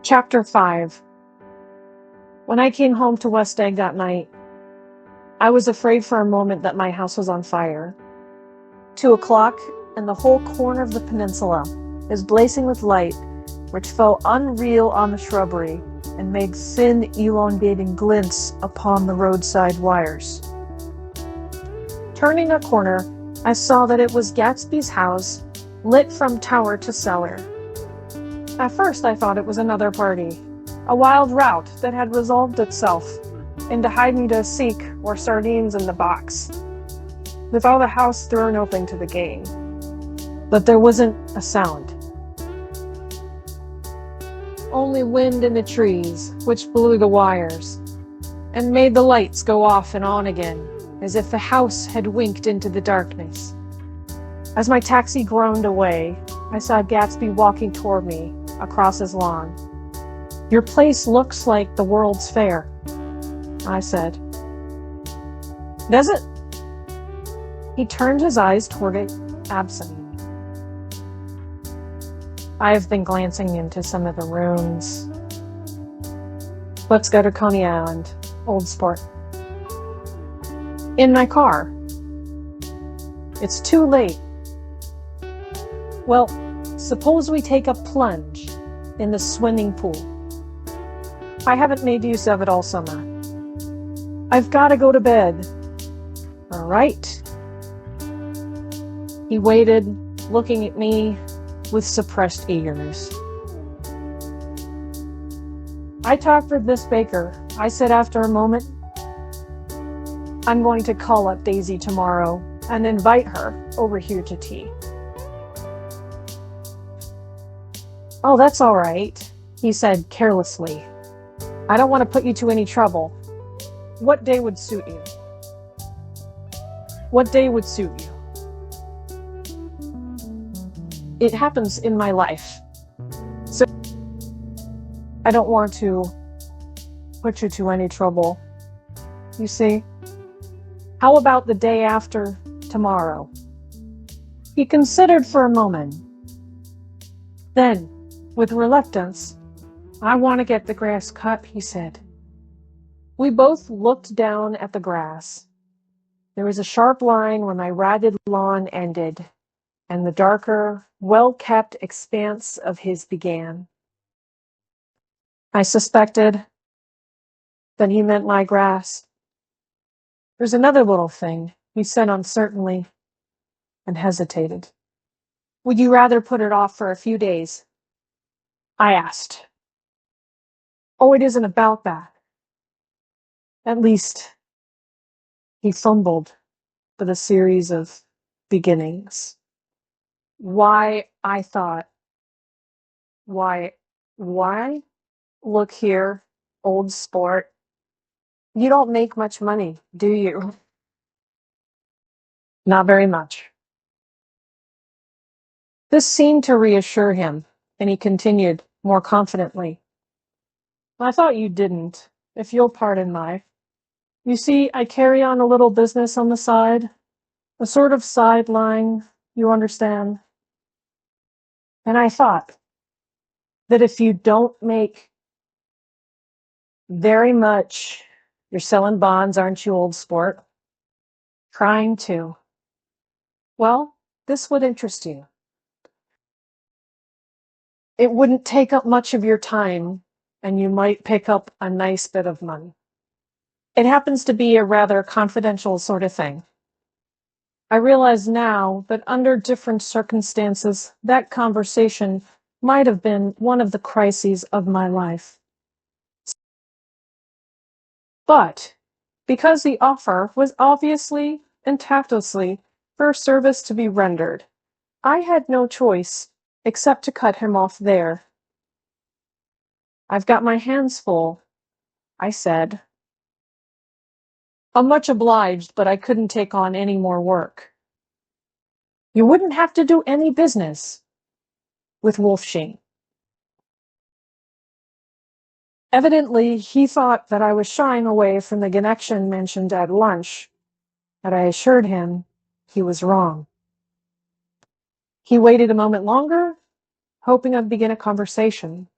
Chapter 5. When I came home to West Egg that night, I was afraid for a moment that my house was on fire. 2 o'clock, and the whole corner of the peninsula is blazing with light, which fell unreal on the shrubbery and made thin, elongating glints upon the roadside wires. Turning a corner, I saw that it was Gatsby's house, lit from tower to cellar. At first I thought it was another party, a wild rout that had resolved itself into hide-and-go-seek or sardines in the box, with all the house thrown open to the game. But there wasn't a sound. Only wind in the trees, which blew the wires, and made the lights go off and on again, as if the house had winked into the darkness. As my taxi groaned away, I saw Gatsby walking toward me across his lawn. "Your place looks like the World's Fair," I said. "Does it?" He turned his eyes toward it absently. "I have been glancing into some of the rooms. Let's go to Coney Island, Old Sport." "In my car." "It's too late." "Well, suppose we take a plunge in the swimming pool. I haven't made use of it all summer. I've got to go to bed." "All right." He waited, looking at me with suppressed eagerness. "I talked with Miss Baker," I said after a moment. "I'm going to call up Daisy tomorrow and invite her over here to tea." "Oh, that's all right," he said carelessly. "I don't want to put you to any trouble. What day would suit you?" "What day would suit you?" "It happens in my life, so I don't want to put you to any trouble. You see, how about the day after tomorrow?" He considered for a moment. Then, with reluctance, "I want to get the grass cut," he said. We both looked down at the grass. There was a sharp line where my ragged lawn ended, and the darker, well-kept expanse of his began. I suspected that he meant my grass. "There's another little thing," he said uncertainly, and hesitated. "Would you rather put it off for a few days?" I asked. "Oh, it isn't about that. At least," he fumbled with a series of beginnings. "Why, I thought, why, look here, Old Sport. You don't make much money, do you?" "Not very much." This seemed to reassure him, and he continued more confidently. "I thought you didn't, if you'll pardon my. You see, I carry on a little business on the side, a sort of sideline, you understand. And I thought that if you don't make very much, you're selling bonds, aren't you, Old Sport? Trying to. Well, this would interest you. It wouldn't take up much of your time, and you might pick up a nice bit of money. It happens to be a rather confidential sort of thing. I realize now that under different circumstances, that conversation might have been one of the crises of my life. But because the offer was obviously and tactlessly for a service to be rendered, I had no choice except to cut him off there. "I've got my hands full," I said. "I'm much obliged, but I couldn't take on any more work." "You wouldn't have to do any business with Wolfsheim." Evidently, he thought that I was shying away from the connection mentioned at lunch, but I assured him he was wrong. He waited a moment longer, hoping I'd begin a conversation.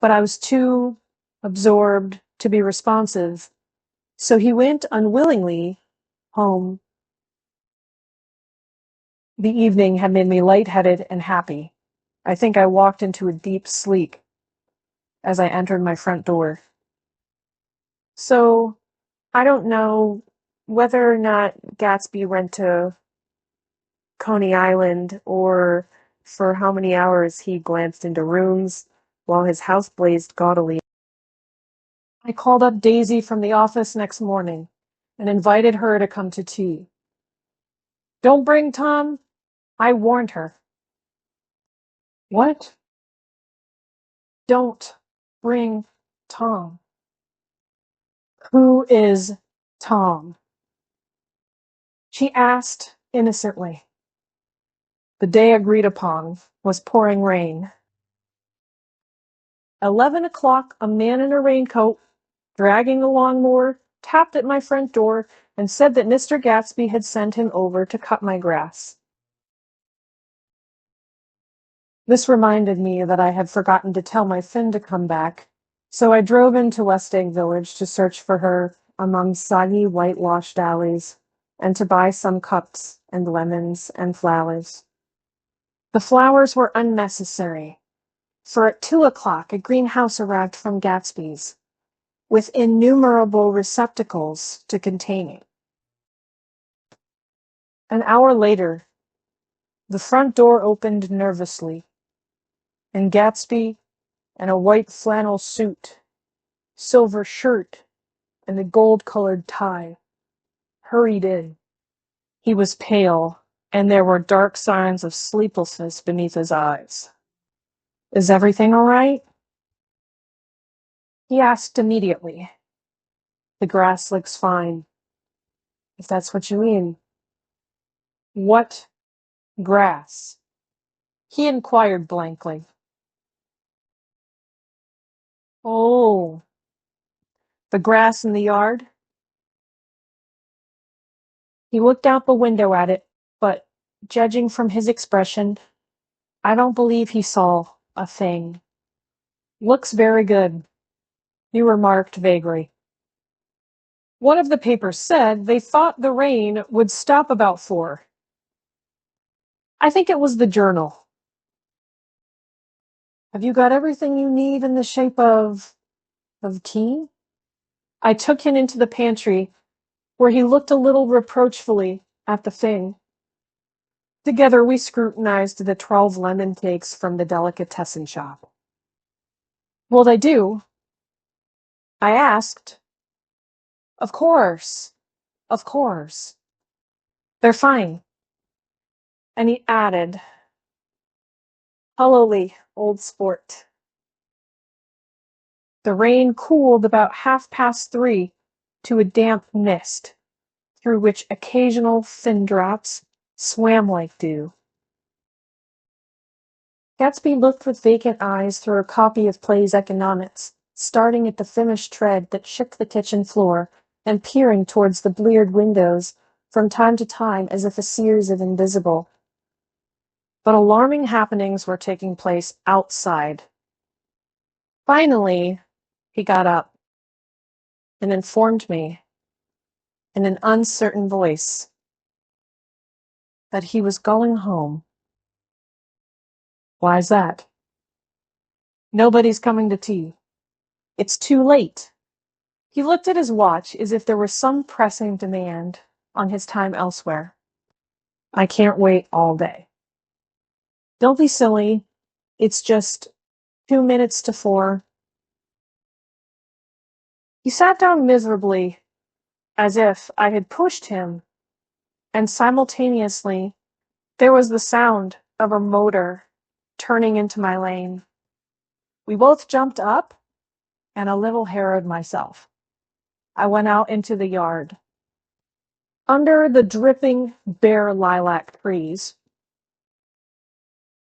but I was too absorbed to be responsive, so he went unwillingly home. The evening had made me lightheaded and happy. I think I walked into a deep sleep as I entered my front door. So, I don't know whether or not Gatsby went to Coney Island or for how many hours he glanced into rooms while his house blazed gaudily. I called up Daisy from the office next morning and invited her to come to tea. Don't bring Tom, I warned her. What? Don't bring Tom. Who is Tom? She asked innocently. The day agreed upon was pouring rain. 11 o'clock, a man in a raincoat, dragging a lawnmower, tapped at my front door and said that Mr. Gatsby had sent him over to cut my grass. This reminded me that I had forgotten to tell my Finn to come back, so I drove into West Egg Village to search for her among soggy, whitewashed alleys, and to buy some cups and lemons and flowers. The flowers were unnecessary, for at 2 o'clock a greenhouse arrived from Gatsby's, with innumerable receptacles to contain it. An hour later, the front door opened nervously, and Gatsby, in a white flannel suit, silver shirt, and a gold-colored tie, hurried in. He was pale, and there were dark signs of sleeplessness beneath his eyes. Is everything all right? He asked immediately. The grass looks fine, if that's what you mean. What grass? He inquired blankly. Oh, the grass in the yard? He looked out the window at it, but, judging from his expression, I don't believe he saw a thing. Looks very good, he remarked vaguely. One of the papers said they thought the rain would stop about 4. I think it was the Journal. Have you got everything you need in the shape of tea? I took him into the pantry, where he looked a little reproachfully at the thing. Together we scrutinized the 12 lemon cakes from the delicatessen shop. Will they do? I asked. Of course. Of course. They're fine. And he added, hollowly, old sport. The rain cooled about 3:30 to a damp mist, through which occasional thin drops swam like dew. Gatsby looked with vacant eyes through a copy of Play's Economics, starting at the finished tread that shook the kitchen floor, and peering towards the bleared windows from time to time as if a series of invisible. But alarming happenings were taking place outside. Finally, he got up and informed me, in an uncertain voice, that he was going home. Why's that? Nobody's coming to tea. It's too late. He looked at his watch as if there were some pressing demand on his time elsewhere. I can't wait all day. Don't be silly. It's just 2 minutes to 4. He sat down miserably, as if I had pushed him, and simultaneously there was the sound of a motor turning into my lane. We both jumped up, and a little harrowed myself. I went out into the yard. Under the dripping, bare lilac trees,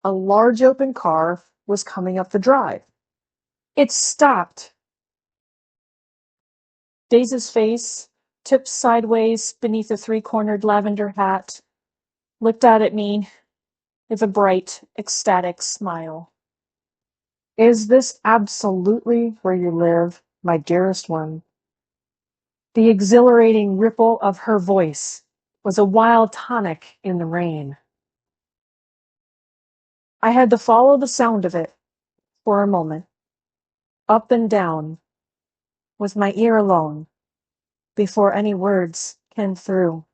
a large open car was coming up the drive. It stopped. Daisy's face, tipped sideways beneath a 3-cornered lavender hat, looked out at me with a bright, ecstatic smile. Is this absolutely where you live, my dearest one? The exhilarating ripple of her voice was a wild tonic in the rain. I had to follow the sound of it for a moment, up and down, with my ear alone, before any words came through.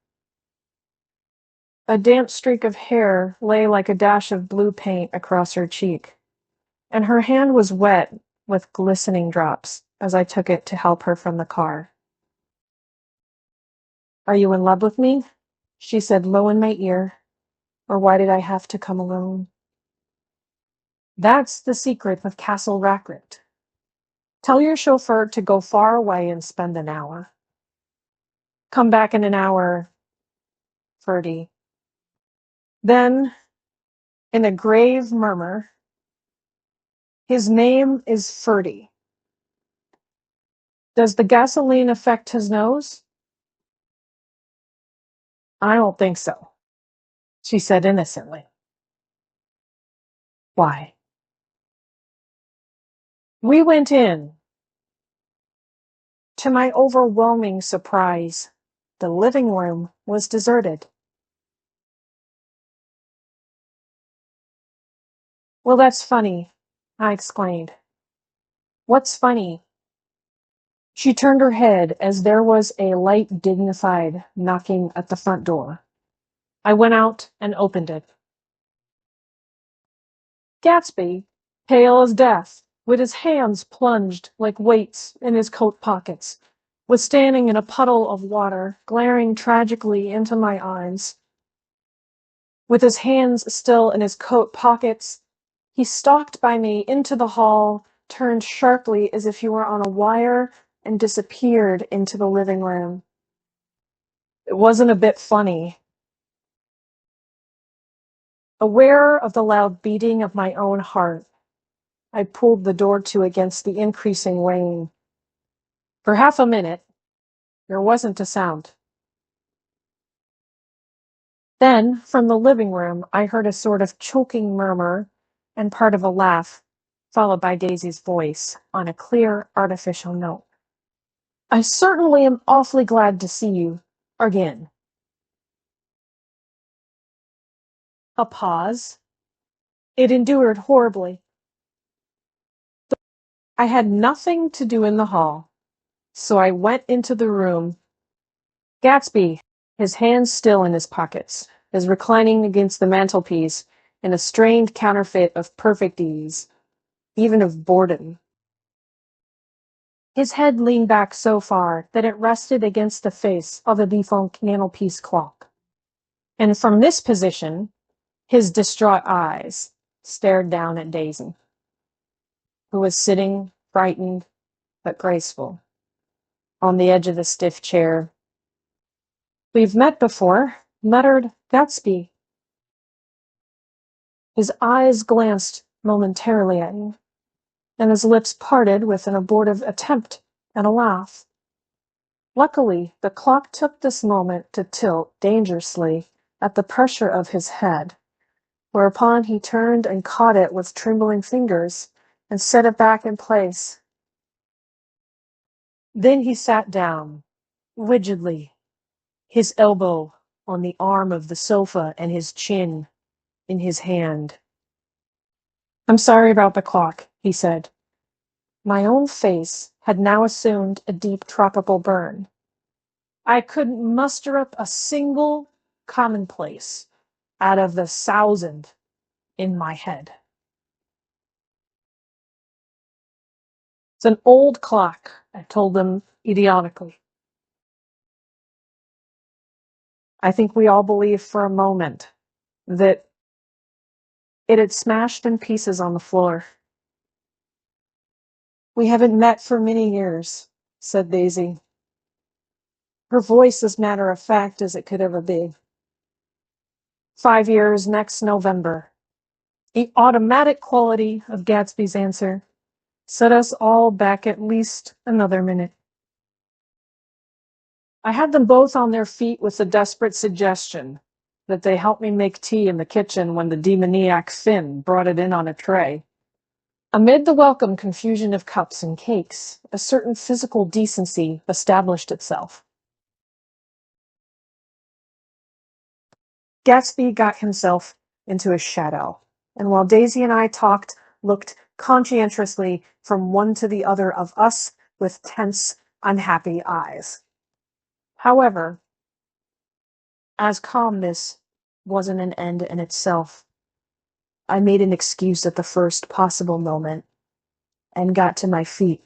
A damp streak of hair lay like a dash of blue paint across her cheek, and her hand was wet with glistening drops as I took it to help her from the car. "Are you in love with me?" she said low in my ear. "Or why did I have to come alone?" That's the secret of Castle Rackrent. Tell your chauffeur to go far away and spend an hour. Come back in an hour, Ferdy. Then, in a grave murmur, his name is Ferdy. Does the gasoline affect his nose? I don't think so, she said innocently. Why? We went in. To my overwhelming surprise, the living room was deserted. Well, that's funny, I exclaimed. What's funny? She turned her head as there was a light, dignified knocking at the front door. I went out and opened it. Gatsby, pale as death, with his hands plunged like weights in his coat pockets, was standing in a puddle of water, glaring tragically into my eyes. With his hands still in his coat pockets, he stalked by me into the hall, turned sharply as if he were on a wire, and disappeared into the living room. It wasn't a bit funny. Aware of the loud beating of my own heart, I pulled the door to against the increasing rain. For half a minute, there wasn't a sound. Then, from the living room, I heard a sort of choking murmur and part of a laugh, followed by Daisy's voice on a clear, artificial note. "I certainly am awfully glad to see you again." A pause. It endured horribly. I had nothing to do in the hall, so I went into the room. Gatsby, his hands still in his pockets, is reclining against the mantelpiece in a strained counterfeit of perfect ease, even of boredom. His head leaned back so far that it rested against the face of the defunct mantelpiece clock. And from this position, his distraught eyes stared down at Daisy, who was sitting, frightened but graceful, on the edge of the stiff chair. "We've met before," muttered Gatsby. His eyes glanced momentarily at me, and his lips parted with an abortive attempt at a laugh. Luckily, the clock took this moment to tilt dangerously at the pressure of his head, whereupon he turned and caught it with trembling fingers and set it back in place. Then he sat down, rigidly, his elbow on the arm of the sofa and his chin in his hand. "I'm sorry about the clock," he said. My own face had now assumed a deep tropical burn. I couldn't muster up a single commonplace out of the 1,000 in my head. "It's an old clock," I told them idiotically. I think we all believed for a moment that it had smashed in pieces on the floor. "We haven't met for many years," said Daisy, her voice as matter of fact as it could ever be. 5 years next November. The automatic quality of Gatsby's answer set us all back at least another minute. I had them both on their feet with the desperate suggestion that they help me make tea in the kitchen when the demoniac Finn brought it in on a tray. Amid the welcome confusion of cups and cakes, a certain physical decency established itself. Gatsby got himself into his shadow, and while Daisy and I looked conscientiously from one to the other of us with tense, unhappy eyes. However, as calmness wasn't an end in itself, I made an excuse at the first possible moment and got to my feet.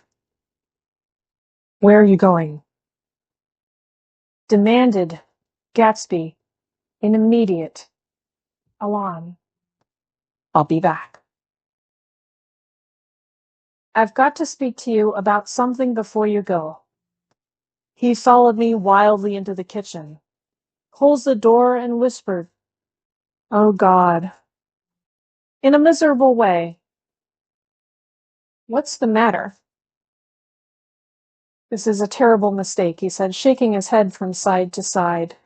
"Where are you going?" demanded Gatsby in immediate alarm. "I'll be back. I've got to speak to you about something before you go." He followed me wildly into the kitchen, closed the door, and whispered, "Oh God," in a miserable way. "What's the matter?" "This is a terrible mistake," he said, shaking his head from side to side.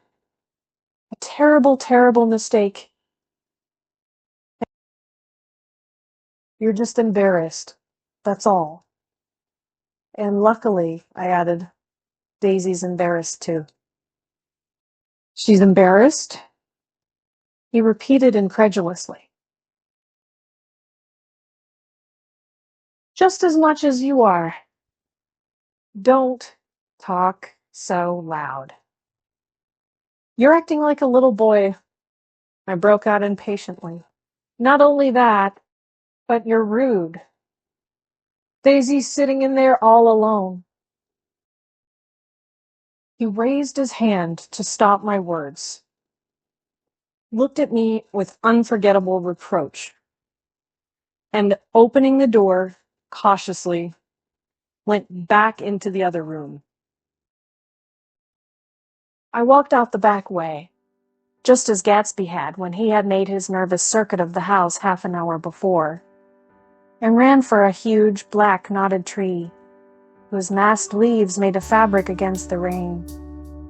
"A terrible, terrible mistake. You're just embarrassed. That's all. And luckily," I added, "Daisy's embarrassed too." "She's embarrassed?" he repeated incredulously. "Just as much as you are." "Don't talk so loud. You're acting like a little boy," I broke out impatiently. "Not only that, but you're rude. Daisy's sitting in there all alone." He raised his hand to stop my words, looked at me with unforgettable reproach, and opening the door cautiously, went back into the other room. I walked out the back way, just as Gatsby had when he had made his nervous circuit of the house half an hour before, and ran for a huge black knotted tree, whose massed leaves made a fabric against the rain.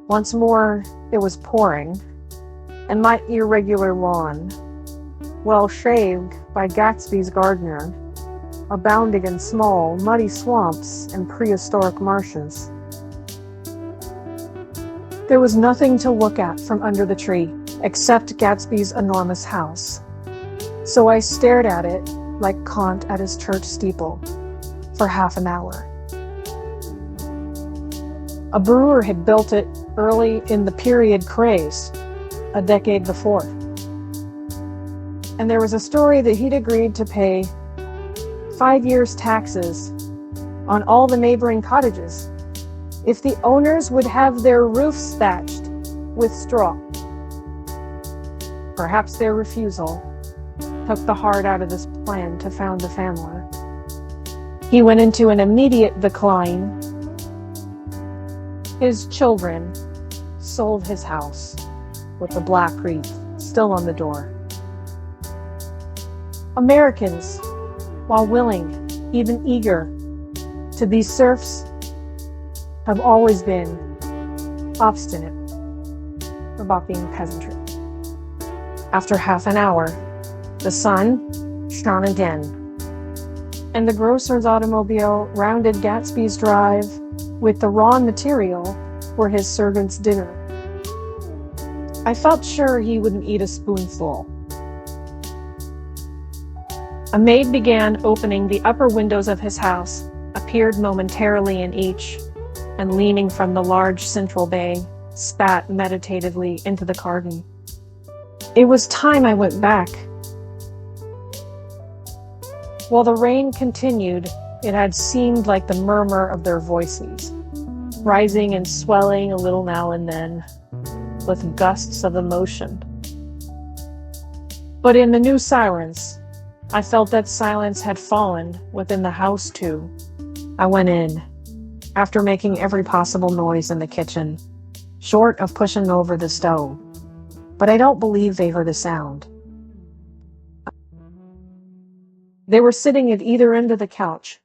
Once more it was pouring, and my irregular lawn, well shaved by Gatsby's gardener, abounding in small, muddy swamps and prehistoric marshes. There was nothing to look at from under the tree, except Gatsby's enormous house. So I stared at it, like Kant at his church steeple, for half an hour. A brewer had built it early in the period craze, a decade before. And there was a story that he'd agreed to pay 5 years' taxes on all the neighboring cottages if the owners would have their roofs thatched with straw. Perhaps their refusal took the heart out of this plan to found a family. He went into an immediate decline. His children sold his house with the black wreath still on the door. Americans, while willing, even eager, to be serfs, have always been obstinate about being peasantry. After half an hour, the sun shone again, and the grocer's automobile rounded Gatsby's drive with the raw material for his servant's dinner. I felt sure he wouldn't eat a spoonful. A maid began opening the upper windows of his house, appeared momentarily in each, and leaning from the large central bay, spat meditatively into the garden. It was time I went back. While the rain continued, it had seemed like the murmur of their voices, rising and swelling a little now and then, with gusts of emotion. But in the new silence, I felt that silence had fallen within the house too. I went in, after making every possible noise in the kitchen, short of pushing over the stove, but I don't believe they heard a sound. They were sitting at either end of the couch,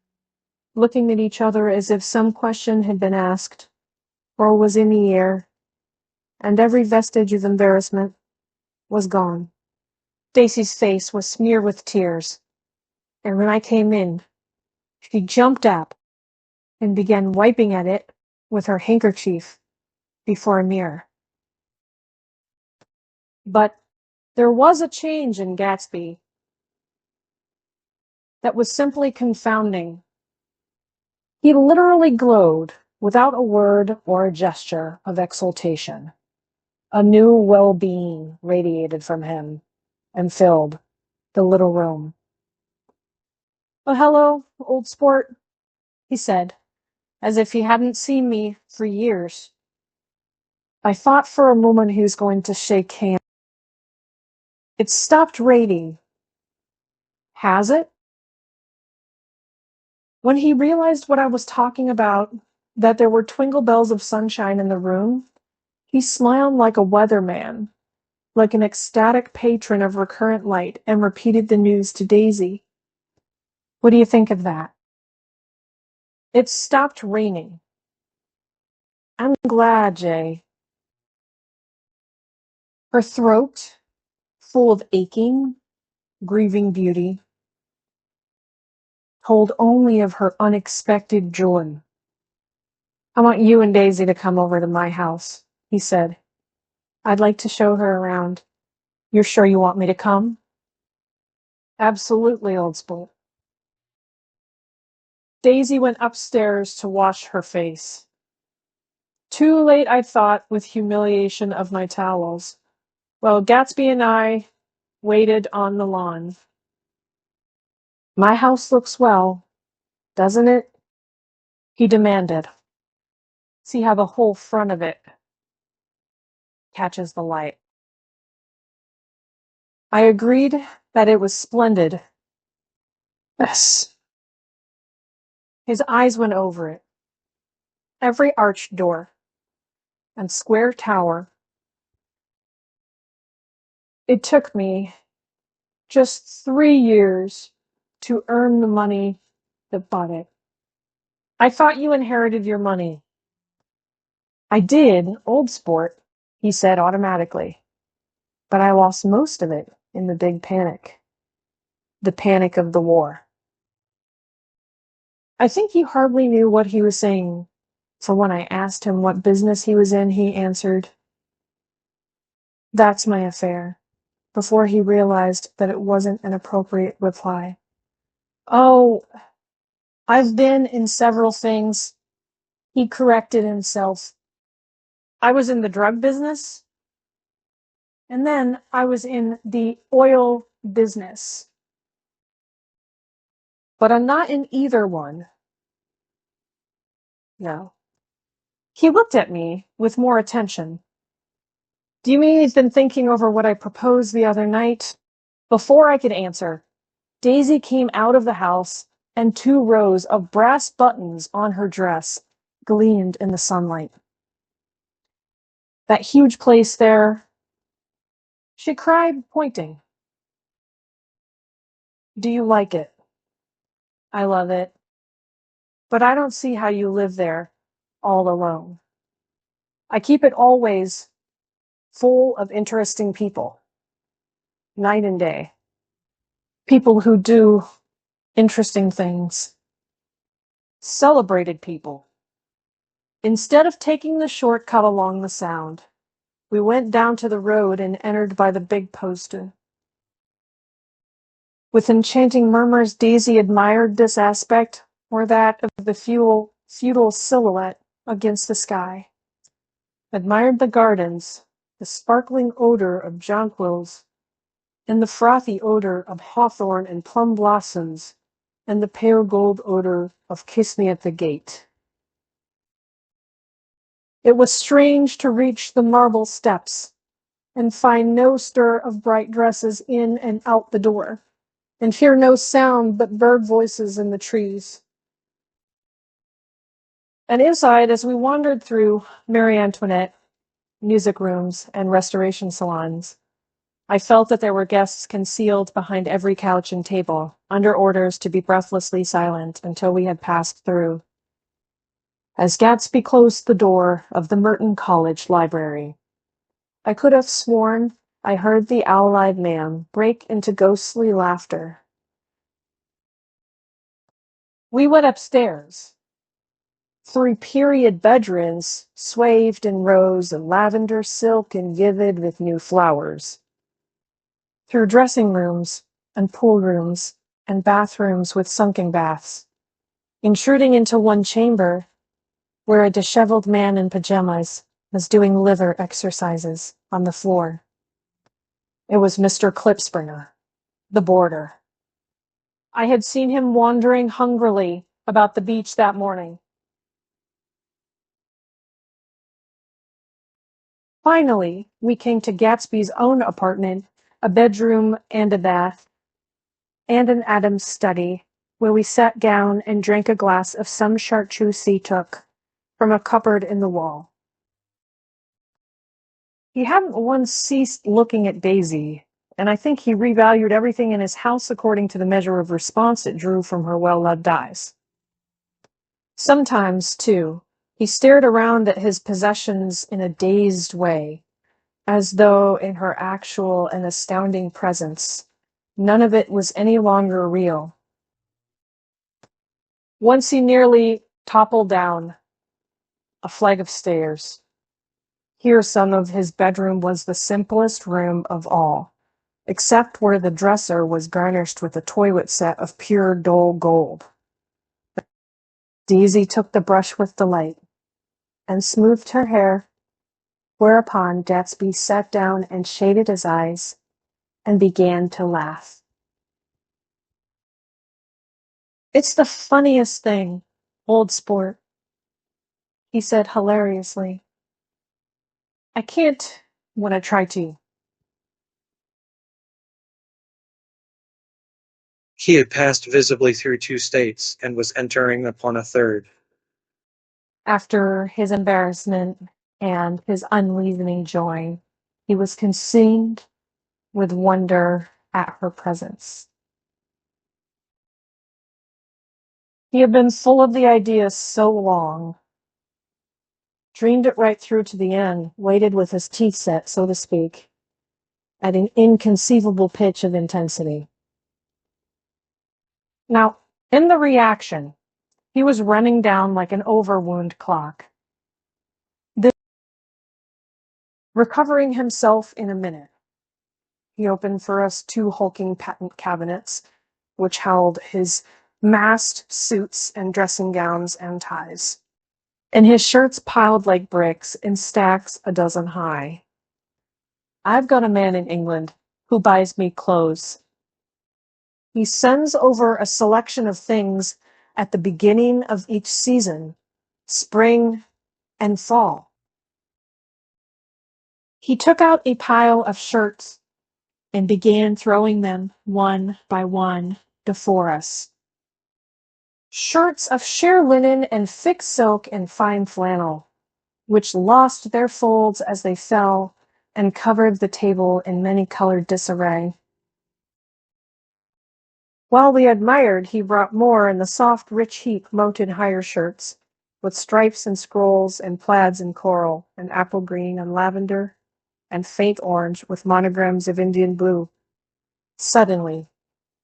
looking at each other as if some question had been asked, or was in the air, and every vestige of embarrassment was gone. Daisy's face was smeared with tears, and when I came in, She jumped up and began wiping at it with her handkerchief before a mirror. But there was a change in Gatsby that was simply confounding. He literally glowed without a word or a gesture of exultation. A new well-being radiated from him and filled the little room. "Oh, hello, old sport," he said, as if he hadn't seen me for years. I thought for a moment he was going to shake hands. "It's stopped raining." "Has it?" When he realized what I was talking about, that there were twinkle bells of sunshine in the room, he smiled like a weatherman, like an ecstatic patron of recurrent light, and repeated the news to Daisy. "What do you think of that?" "It's stopped raining." "I'm glad, Jay." Her throat, full of aching, grieving beauty, told only of her unexpected joy. "I want you and Daisy to come over to my house," he said. "I'd like to show her around." "You're sure you want me to come?" "Absolutely, old sport." Daisy went upstairs to wash her face. Too late, I thought, with humiliation of my towels, while Gatsby and I waited on the lawn. "My house looks well, doesn't it?" he demanded. "See how the whole front of it catches the light." I agreed that it was splendid. Yes. His eyes went over it. Every arched door and square tower. It took me just 3 years to earn the money that bought it. "I thought you inherited your money." "I did, old sport," he said automatically. "But I lost most of it in the big panic. The panic of the war." I think he hardly knew what he was saying, for when I asked him what business he was in, he answered, "That's my affair," before he realized that it wasn't an appropriate reply. "Oh, I've been in several things," he corrected himself. "I was in the drug business, and then I was in the oil business. But I'm not in either one." No. He looked at me with more attention. "Do you mean he's been thinking over what I proposed the other night?" Before I could answer, Daisy came out of the house, and 2 rows of brass buttons on her dress gleamed in the sunlight. "That huge place there," she cried, pointing. "Do you like it?" "I love it. But I don't see how you live there all alone. I keep it always full of interesting people, night and day. People who do interesting things. Celebrated people." Instead of taking the shortcut along the Sound, we went down to the road and entered by the big postern. With enchanting murmurs, Daisy admired this aspect or that of the feudal silhouette against the sky, admired the gardens, the sparkling odor of jonquils, and the frothy odor of hawthorn and plum blossoms, and the pale gold odor of Kiss Me at the Gate. It was strange to reach the marble steps and find no stir of bright dresses in and out the door, and hear no sound but bird voices in the trees. And inside, as we wandered through Marie Antoinette, music rooms, and restoration salons, I felt that there were guests concealed behind every couch and table, under orders to be breathlessly silent until we had passed through. As Gatsby closed the door of the Merton College library, I could have sworn I heard the owl-eyed man break into ghostly laughter. We went upstairs, through period bedrooms swathed in rows of lavender silk and vivid with new flowers, through dressing rooms and pool rooms and bathrooms with sunken baths, intruding into one chamber where a disheveled man in pajamas was doing liver exercises on the floor. It was Mr. Klipspringer, the boarder. I had seen him wandering hungrily about the beach that morning. Finally, we came to Gatsby's own apartment, a bedroom and a bath, and an Adam's study, where we sat down and drank a glass of some chartreuse he took from a cupboard in the wall. He hadn't once ceased looking at Daisy, and I think he revalued everything in his house according to the measure of response it drew from her well-loved eyes. Sometimes, too, he stared around at his possessions in a dazed way, as though in her actual and astounding presence, none of it was any longer real. Once he nearly toppled down a flight of stairs. Here some of his bedroom was the simplest room of all, except where the dresser was garnished with a toilet set of pure dull gold. Daisy took the brush with delight and smoothed her hair, whereupon Gatsby sat down and shaded his eyes and began to laugh. "It's the funniest thing, old sport," he said hilariously. "I can't when I try to." He had passed visibly through 2 states, and was entering upon a third. After his embarrassment and his unreasoning joy, he was consumed with wonder at her presence. He had been full of the idea so long, dreamed it right through to the end, waited with his teeth set, so to speak, at an inconceivable pitch of intensity. Now, in the reaction, he was running down like an overwound clock, recovering himself in a minute. He opened for us 2 hulking patent cabinets, which held his massed suits and dressing gowns and ties, and his shirts piled like bricks in stacks a dozen high. I've got a man in England who buys me clothes. He sends over a selection of things at the beginning of each season, spring and fall. He took out a pile of shirts and began throwing them one by one before us. Shirts of sheer linen and thick silk and fine flannel, which lost their folds as they fell and covered the table in many-colored disarray. While we admired, he brought more in the soft, rich heap moted higher shirts, with stripes and scrolls and plaids and coral and apple green and lavender and faint orange with monograms of Indian blue. Suddenly,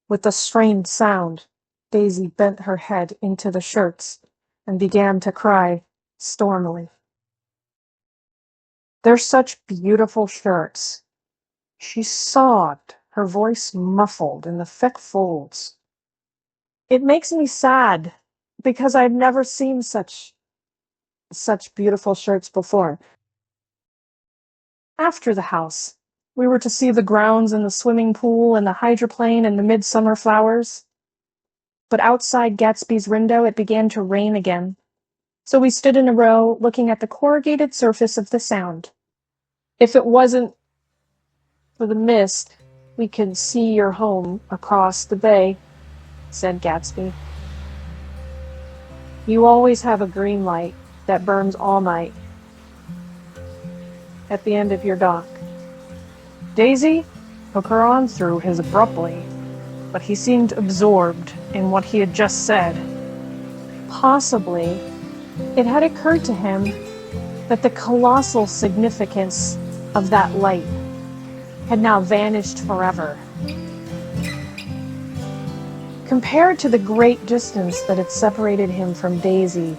with a strained sound, Daisy bent her head into the shirts and began to cry stormily. "They're such beautiful shirts." She sobbed, her voice muffled in the thick folds. "It makes me sad, because I've never seen such beautiful shirts before." After the house, we were to see the grounds and the swimming pool and the hydroplane and the midsummer flowers. But outside Gatsby's window it began to rain again, so we stood in a row looking at the corrugated surface of the Sound. "If it wasn't for the mist, we could see your home across the bay," said Gatsby. "You always have a green light that burns all night at the end of your dock." Daisy took her arm through his abruptly, but he seemed absorbed in what he had just said. Possibly, it had occurred to him that the colossal significance of that light had now vanished forever. Compared to the great distance that had separated him from Daisy,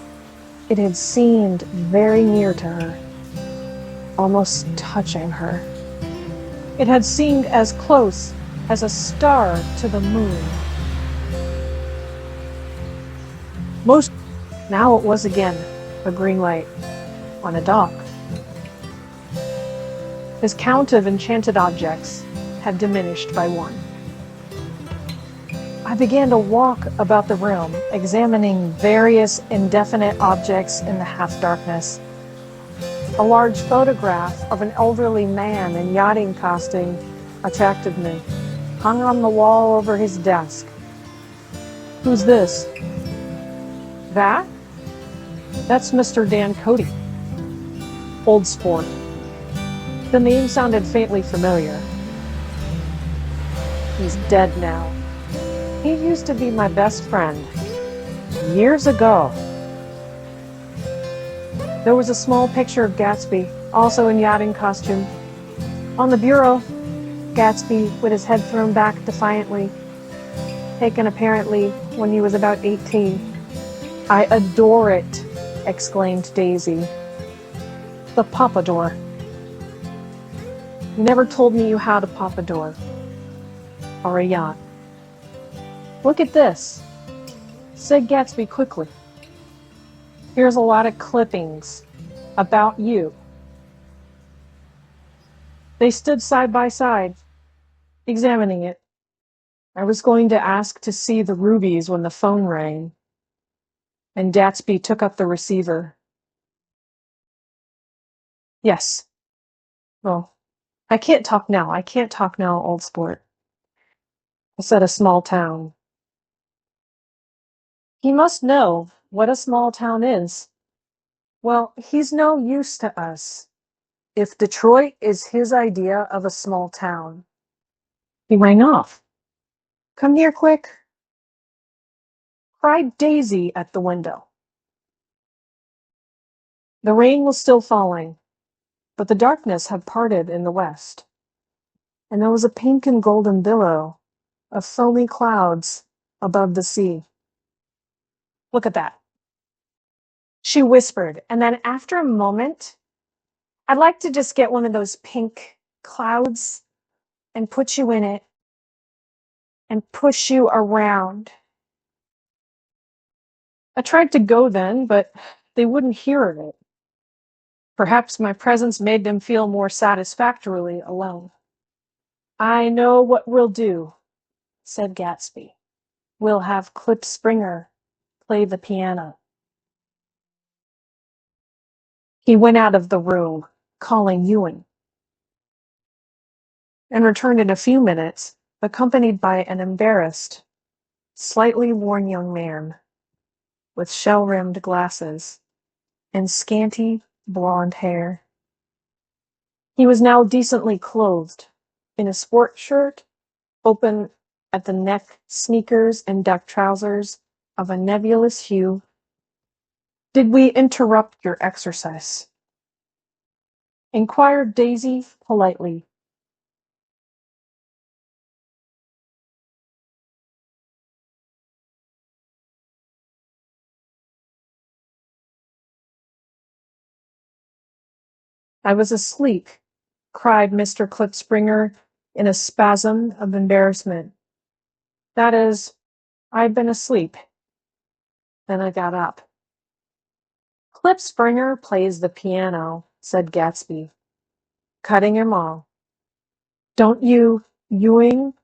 it had seemed very near to her, almost touching her. It had seemed as close as a star to the moon. Now it was again a green light on a dock. His count of enchanted objects had diminished by one. I began to walk about the room, examining various indefinite objects in the half-darkness. A large photograph of an elderly man in yachting costume attracted me, hung on the wall over his desk. Who's this? That? That's Mr. Dan Cody. Old sport. The name sounded faintly familiar. He's dead now. He used to be my best friend. Years ago. There was a small picture of Gatsby, also in yachting costume. On the bureau, Gatsby with his head thrown back defiantly, taken apparently when he was about 18. I adore it, exclaimed Daisy. The pompadour. You never told me you had a pompadour. Or a yacht. Look at this, said Gatsby quickly. Here's a lot of clippings about you. They stood side by side, examining it. I was going to ask to see the rubies when the phone rang, and Gatsby took up the receiver. Yes. Well, I can't talk now, old sport. I said a small town. He must know what a small town is. Well, he's no use to us. If Detroit is his idea of a small town. He rang off. Come here quick, cried Daisy at the window. The rain was still falling, but the darkness had parted in the west, and there was a pink and golden billow of foamy clouds above the sea. Look at that, she whispered, and then after a moment, I'd like to just get one of those pink clouds and put you in it and push you around. I tried to go then, but they wouldn't hear of it. Perhaps my presence made them feel more satisfactorily alone. I know what we'll do, said Gatsby. We'll have Clip Springer play the piano. He went out of the room, calling Ewan, and returned in a few minutes, accompanied by an embarrassed, slightly worn young man with shell-rimmed glasses and scanty blonde hair. He was now decently clothed, in a sport shirt, open at the neck, sneakers and duck trousers of a nebulous hue. Did we interrupt your exercise? Inquired Daisy politely. I was asleep, cried Mr. Klipspringer in a spasm of embarrassment. That is, I'd been asleep. Then I got up. Klipspringer plays the piano, said Gatsby, cutting him off. Don't you, Ewing,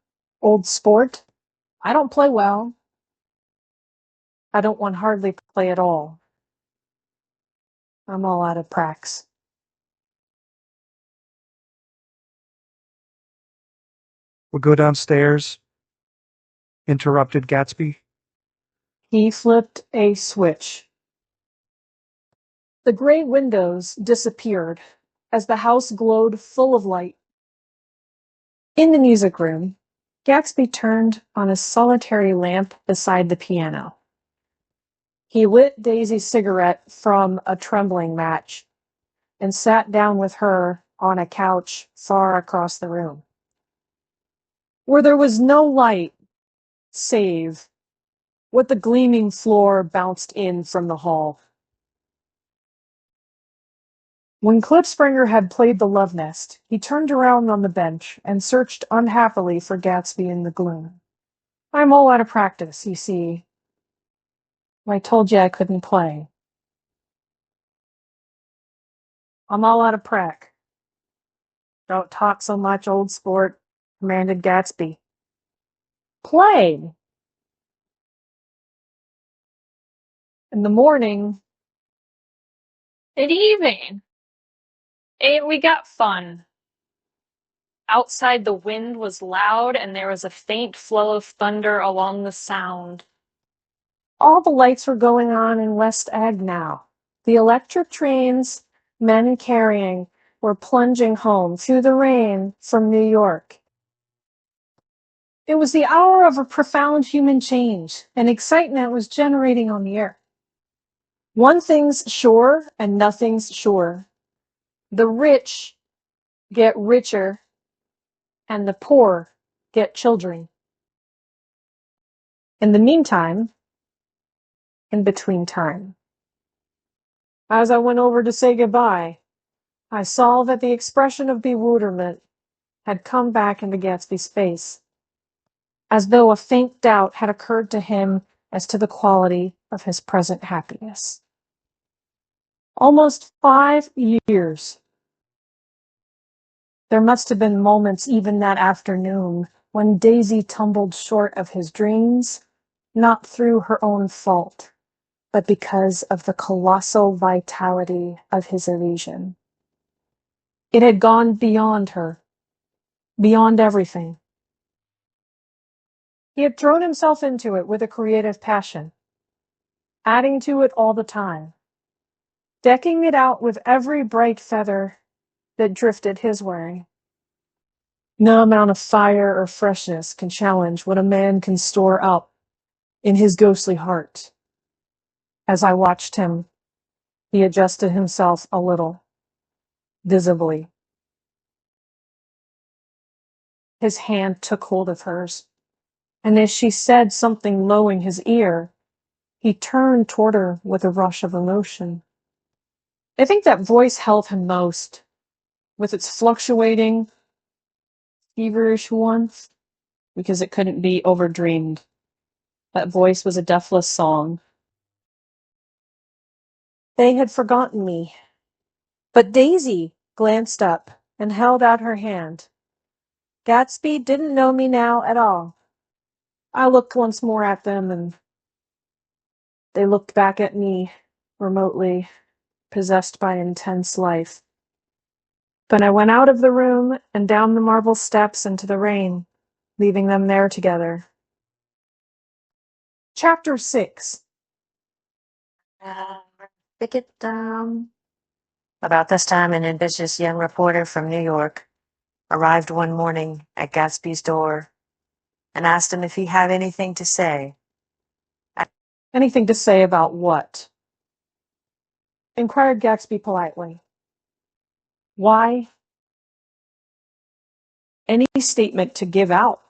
old sport? I don't play well. I don't want hardly play at all. I'm all out of pracs. We'll go downstairs, interrupted Gatsby. He flipped a switch. The gray windows disappeared as the house glowed full of light. In the music room, Gatsby turned on a solitary lamp beside the piano. He lit Daisy's cigarette from a trembling match and sat down with her on a couch far across the room, where there was no light save what the gleaming floor bounced in from the hall. When Klipspringer had played the love nest, he turned around on the bench and searched unhappily for Gatsby in the gloom. "I'm all out of practice, you see. I told you I couldn't play. I'm all out of prac." "Don't talk so much, old sport," commanded Gatsby. "Play!" In the morning, "Good evening. Ain't we got fun?" Outside the wind was loud, and there was a faint flow of thunder along the sound. All the lights were going on in West Egg now. The electric trains, men carrying, were plunging home through the rain from New York. It was the hour of a profound human change, and excitement was generating on the air. One thing's sure, and nothing's sure. The rich get richer, and the poor get children. In the meantime, in between time, as I went over to say goodbye, I saw that the expression of bewilderment had come back into Gatsby's face, as though a faint doubt had occurred to him as to the quality of his present happiness. Almost 5 years. There must have been moments even that afternoon when Daisy tumbled short of his dreams, not through her own fault, but because of the colossal vitality of his illusion. It had gone beyond her, beyond everything. He had thrown himself into it with a creative passion, adding to it all the time, decking it out with every bright feather that drifted his way. No amount of fire or freshness can challenge what a man can store up in his ghostly heart. As I watched him, he adjusted himself a little, visibly. His hand took hold of hers, and as she said something low in his ear, he turned toward her with a rush of emotion. I think that voice held him most, with its fluctuating, feverish warmth, because it couldn't be overdreamed. That voice was a deathless song. They had forgotten me. But Daisy glanced up and held out her hand. Gatsby didn't know me now at all. I looked once more at them, and they looked back at me, remotely, possessed by intense life. Then I went out of the room and down the marble steps into the rain, leaving them there together. Chapter 6. About this time, an ambitious young reporter from New York arrived one morning at Gatsby's door and asked him if he had anything to say. "Anything to say about what?" inquired Gatsby politely. "Why, any statement to give out."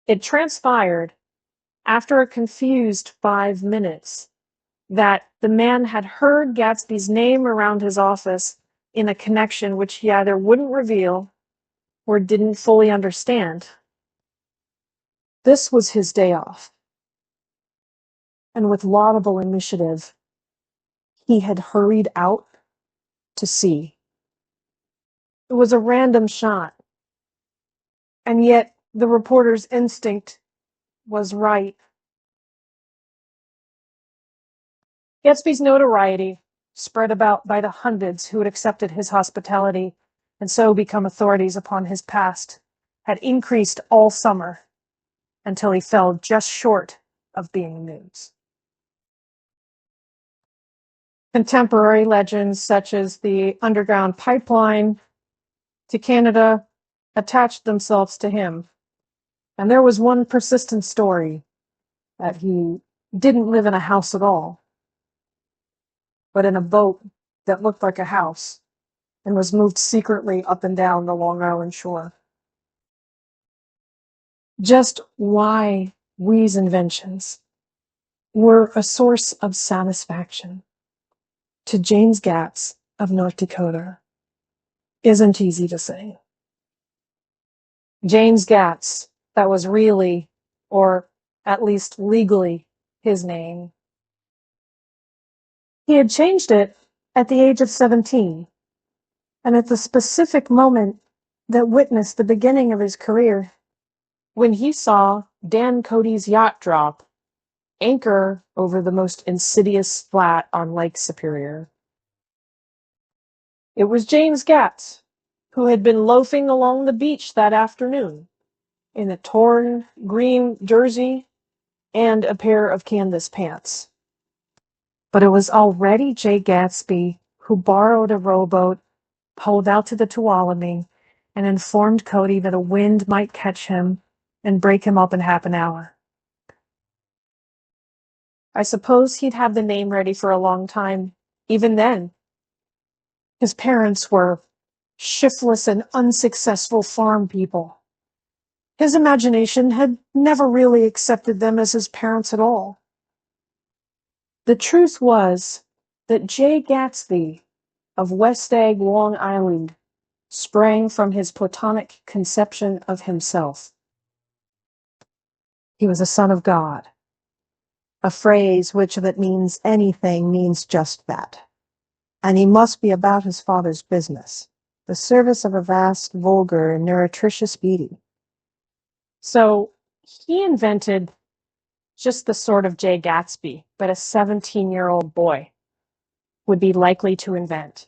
It transpired, after a confused 5 minutes, that the man had heard Gatsby's name around his office in a connection which he either wouldn't reveal or didn't fully understand. This was his day off, and with laudable initiative, he had hurried out to see. It was a random shot, and yet the reporter's instinct was right. Gatsby's notoriety, spread about by the hundreds who had accepted his hospitality and so become authorities upon his past, had increased all summer until he fell just short of being news. Contemporary legends such as the underground pipeline to Canada attached themselves to him, and there was one persistent story that he didn't live in a house at all, but in a boat that looked like a house and was moved secretly up and down the Long Island shore. Just why We's inventions were a source of satisfaction to James Gatz of North Dakota isn't easy to say. James Gatz, that was really, or at least legally, his name. He had changed it at the age of 17, and at the specific moment that witnessed the beginning of his career, when he saw Dan Cody's yacht drop anchor over the most insidious flat on Lake Superior. It was James Gatz, who had been loafing along the beach that afternoon in a torn green jersey and a pair of canvas pants. But it was already Jay Gatsby who borrowed a rowboat, pulled out to the Tuolumne, and informed Cody that a wind might catch him and break him up in half an hour. I suppose he'd have the name ready for a long time, even then. His parents were shiftless and unsuccessful farm people. His imagination had never really accepted them as his parents at all. The truth was that Jay Gatsby of West Egg, Long Island, sprang from his platonic conception of himself. He was a son of God, a phrase which, if it means anything, means just that. And he must be about his father's business, the service of a vast, vulgar, and meretricious beauty. So he invented just the sort of Jay Gatsby that a 17-year-old boy would be likely to invent.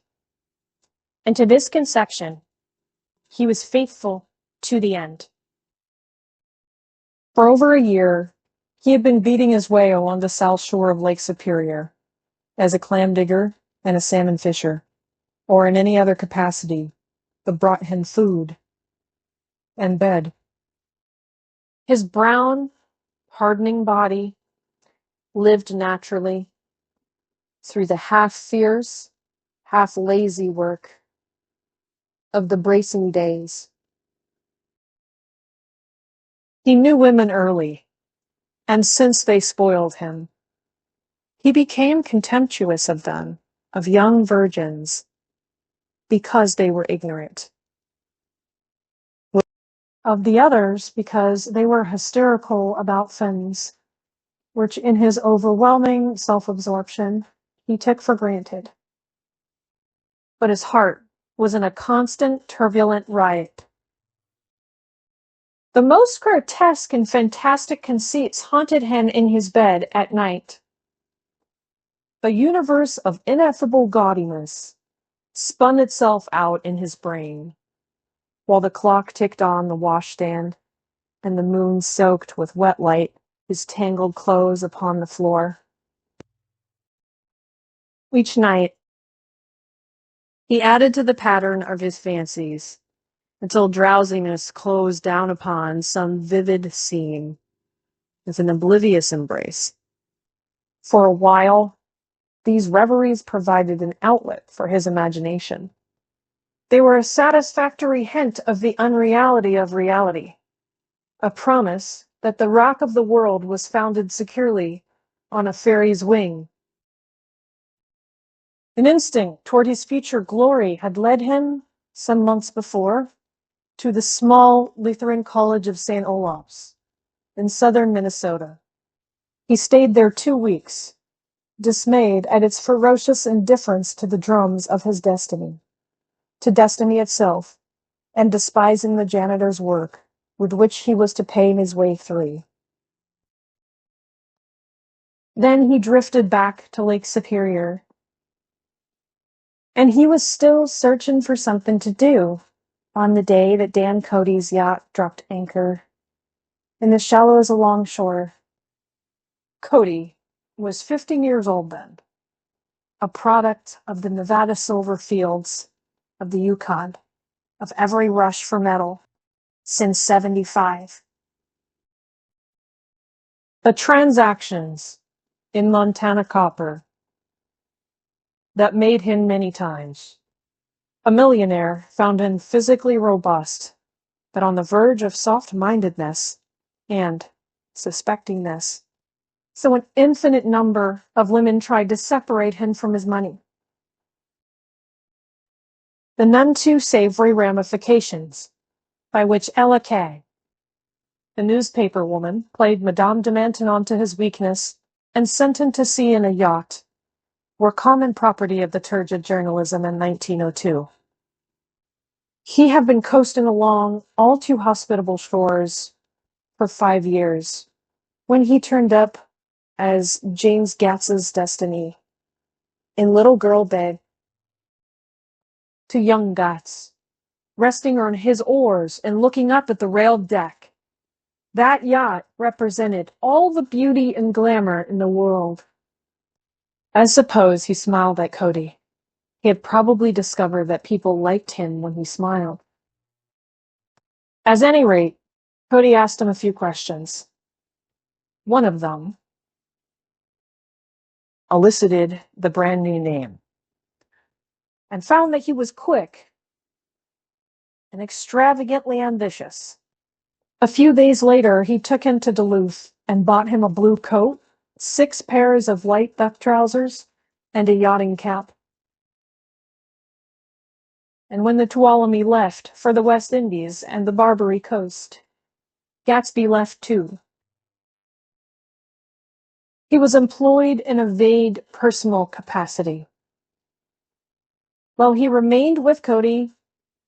And to this conception, he was faithful to the end. For over a year, he had been beating his way along the south shore of Lake Superior as a clam digger and a salmon fisher, or in any other capacity that brought him food and bed. His brown, hardening body lived naturally through the half-fierce, half-lazy work of the bracing days. He knew women early, and since they spoiled him, he became contemptuous of them, of young virgins, because they were ignorant. Of the others, because they were hysterical about things which in his overwhelming self-absorption he took for granted. But his heart was in a constant turbulent riot. The most grotesque and fantastic conceits haunted him in his bed at night. The universe of ineffable gaudiness spun itself out in his brain, while the clock ticked on the washstand, and the moon soaked with wet light his tangled clothes upon the floor. Each night, he added to the pattern of his fancies, until drowsiness closed down upon some vivid scene with an oblivious embrace. For a while, these reveries provided an outlet for his imagination. They were a satisfactory hint of the unreality of reality, a promise that the rock of the world was founded securely on a fairy's wing. An instinct toward his future glory had led him, some months before, to the small Lutheran College of St. Olaf's in southern Minnesota. He stayed there 2 weeks, dismayed at its ferocious indifference to the drums of his destiny, to destiny itself, and despising the janitor's work with which he was to pay his way through. Then he drifted back to Lake Superior, and he was still searching for something to do on the day that Dan Cody's yacht dropped anchor in the shallows along shore. Cody was 15 years old then, a product of the Nevada silver fields of the Yukon, of every rush for metal since '75. The transactions in Montana copper that made him many times a millionaire found him physically robust, but on the verge of soft-mindedness and, suspecting this. So an infinite number of women tried to separate him from his money. The none too savory ramifications by which Ella Kay, the newspaper woman, played Madame de Maintenon to his weakness and sent him to sea in a yacht, were common property of the turgid journalism in 1902. He had been coasting along all too hospitable shores for 5 years when he turned up as James Gats's destiny in Little Girl Bay to young Gats, resting on his oars and looking up at the railed deck. That yacht represented all the beauty and glamour in the world. I suppose he smiled at Cody. He had probably discovered that people liked him when he smiled. At any rate, Cody asked him a few questions. One of them elicited the brand new name, and found that he was quick and extravagantly ambitious. A few days later, he took him to Duluth and bought him a blue coat, 6 pairs of light duck trousers, and a yachting cap. And when the Tuolumne left for the West Indies and the Barbary Coast, Gatsby left too. He was employed in a vague personal capacity. While he remained with Cody,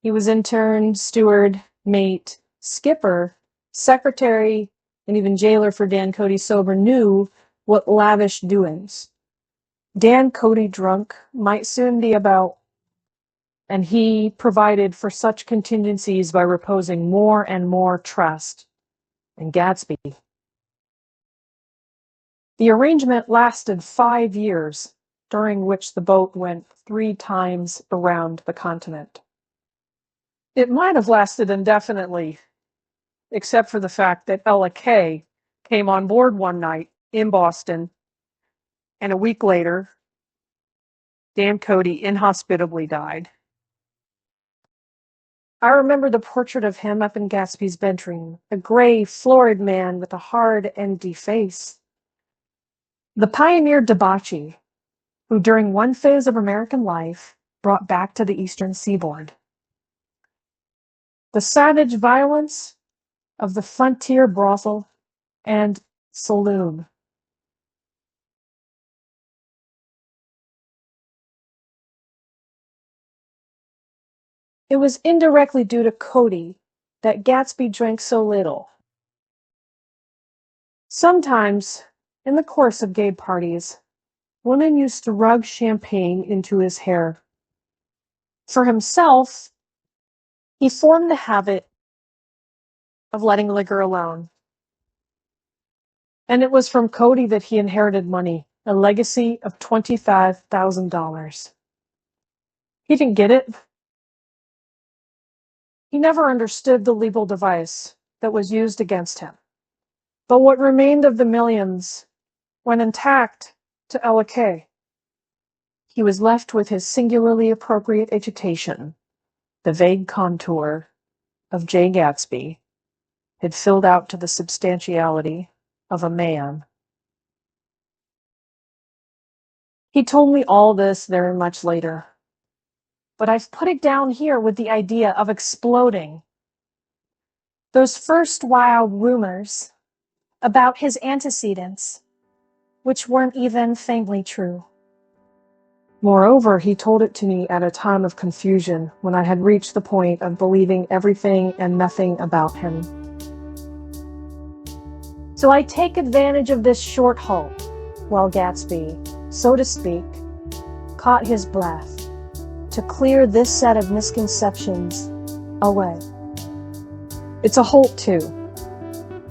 he was intern, steward, mate, skipper, secretary, and even jailer for Dan Cody sober knew what lavish doings Dan Cody drunk might soon be about, and he provided for such contingencies by reposing more and more trust in Gatsby. The arrangement lasted 5 years, during which the boat went 3 times around the continent. It might have lasted indefinitely, except for the fact that Ella Kay came on board one night in Boston, and a week later, Dan Cody inhospitably died. I remember the portrait of him up in Gatsby's bedroom, a gray, florid man with a hard, empty face. The pioneer debauchee, who during one phase of American life brought back to the eastern seaboard the savage violence of the frontier brothel and saloon. It was indirectly due to Cody that Gatsby drank so little. Sometimes, in the course of gay parties, women used to rub champagne into his hair. For himself, he formed the habit of letting liquor alone. And it was from Cody that he inherited money, a legacy of $25,000. He didn't get it. He never understood the legal device that was used against him. But what remained of the millions went intact to Ella Kay. He was left with his singularly appropriate agitation. The vague contour of J. Gatsby had filled out to the substantiality of a man. He told me all this very much later, but I've put it down here with the idea of exploding. Those first wild rumors about his antecedents, which weren't even faintly true. Moreover, he told it to me at a time of confusion when I had reached the point of believing everything and nothing about him. So I take advantage of this short halt while Gatsby, so to speak, caught his breath to clear this set of misconceptions away. It's a halt, too,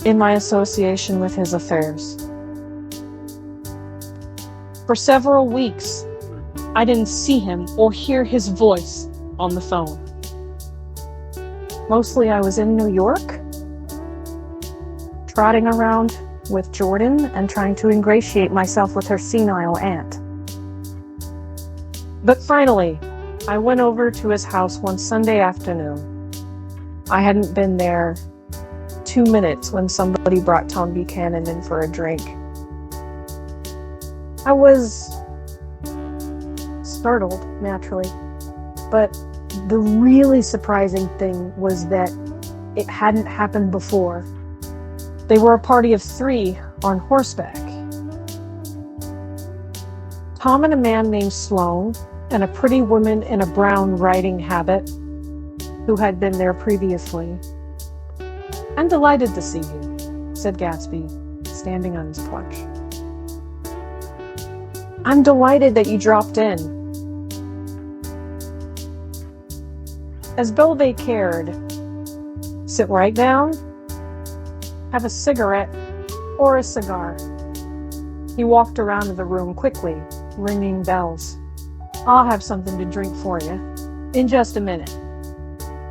in my association with his affairs. For several weeks, I didn't see him or hear his voice on the phone. Mostly I was in New York, trotting around with Jordan and trying to ingratiate myself with her senile aunt. But finally, I went over to his house one Sunday afternoon. I hadn't been there 2 minutes when somebody brought Tom Buchanan in for a drink. I was startled, naturally, but the really surprising thing was that it hadn't happened before. They were a party of 3 on horseback. Tom and a man named Sloane, and a pretty woman in a brown riding habit who had been there previously. "I'm delighted to see you," said Gatsby, standing on his porch. "I'm delighted that you dropped in." As Belvey cared, "Sit right down, have a cigarette or a cigar." He walked around the room quickly, ringing bells. "I'll have something to drink for you in just a minute."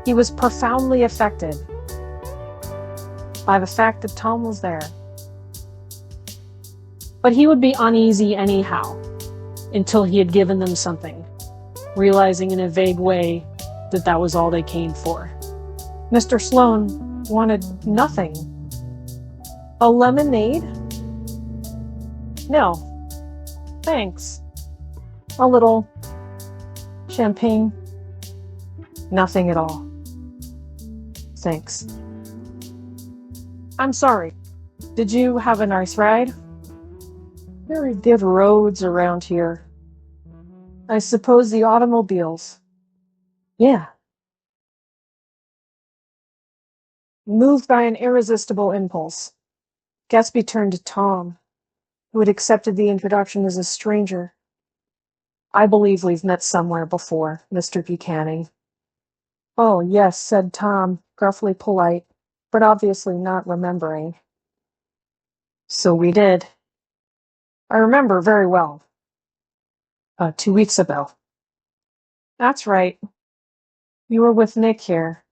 He was profoundly affected by the fact that Tom was there. But he would be uneasy anyhow, until he had given them something, realizing in a vague way that that was all they came for. Mr. Sloane wanted nothing. "A lemonade?" "No, thanks." "A little champagne?" "Nothing at all, thanks." "I'm sorry. Did you have a nice ride?" "Very good roads around here." "I suppose the automobiles?" "Yeah." Moved by an irresistible impulse, Gatsby turned to Tom, who had accepted the introduction as a stranger. "I believe we've met somewhere before, Mr. Buchanan." "Oh, yes," said Tom, gruffly polite, but obviously not remembering. "So we did. I remember very well. 2 weeks ago." "That's right. You were with Nick here."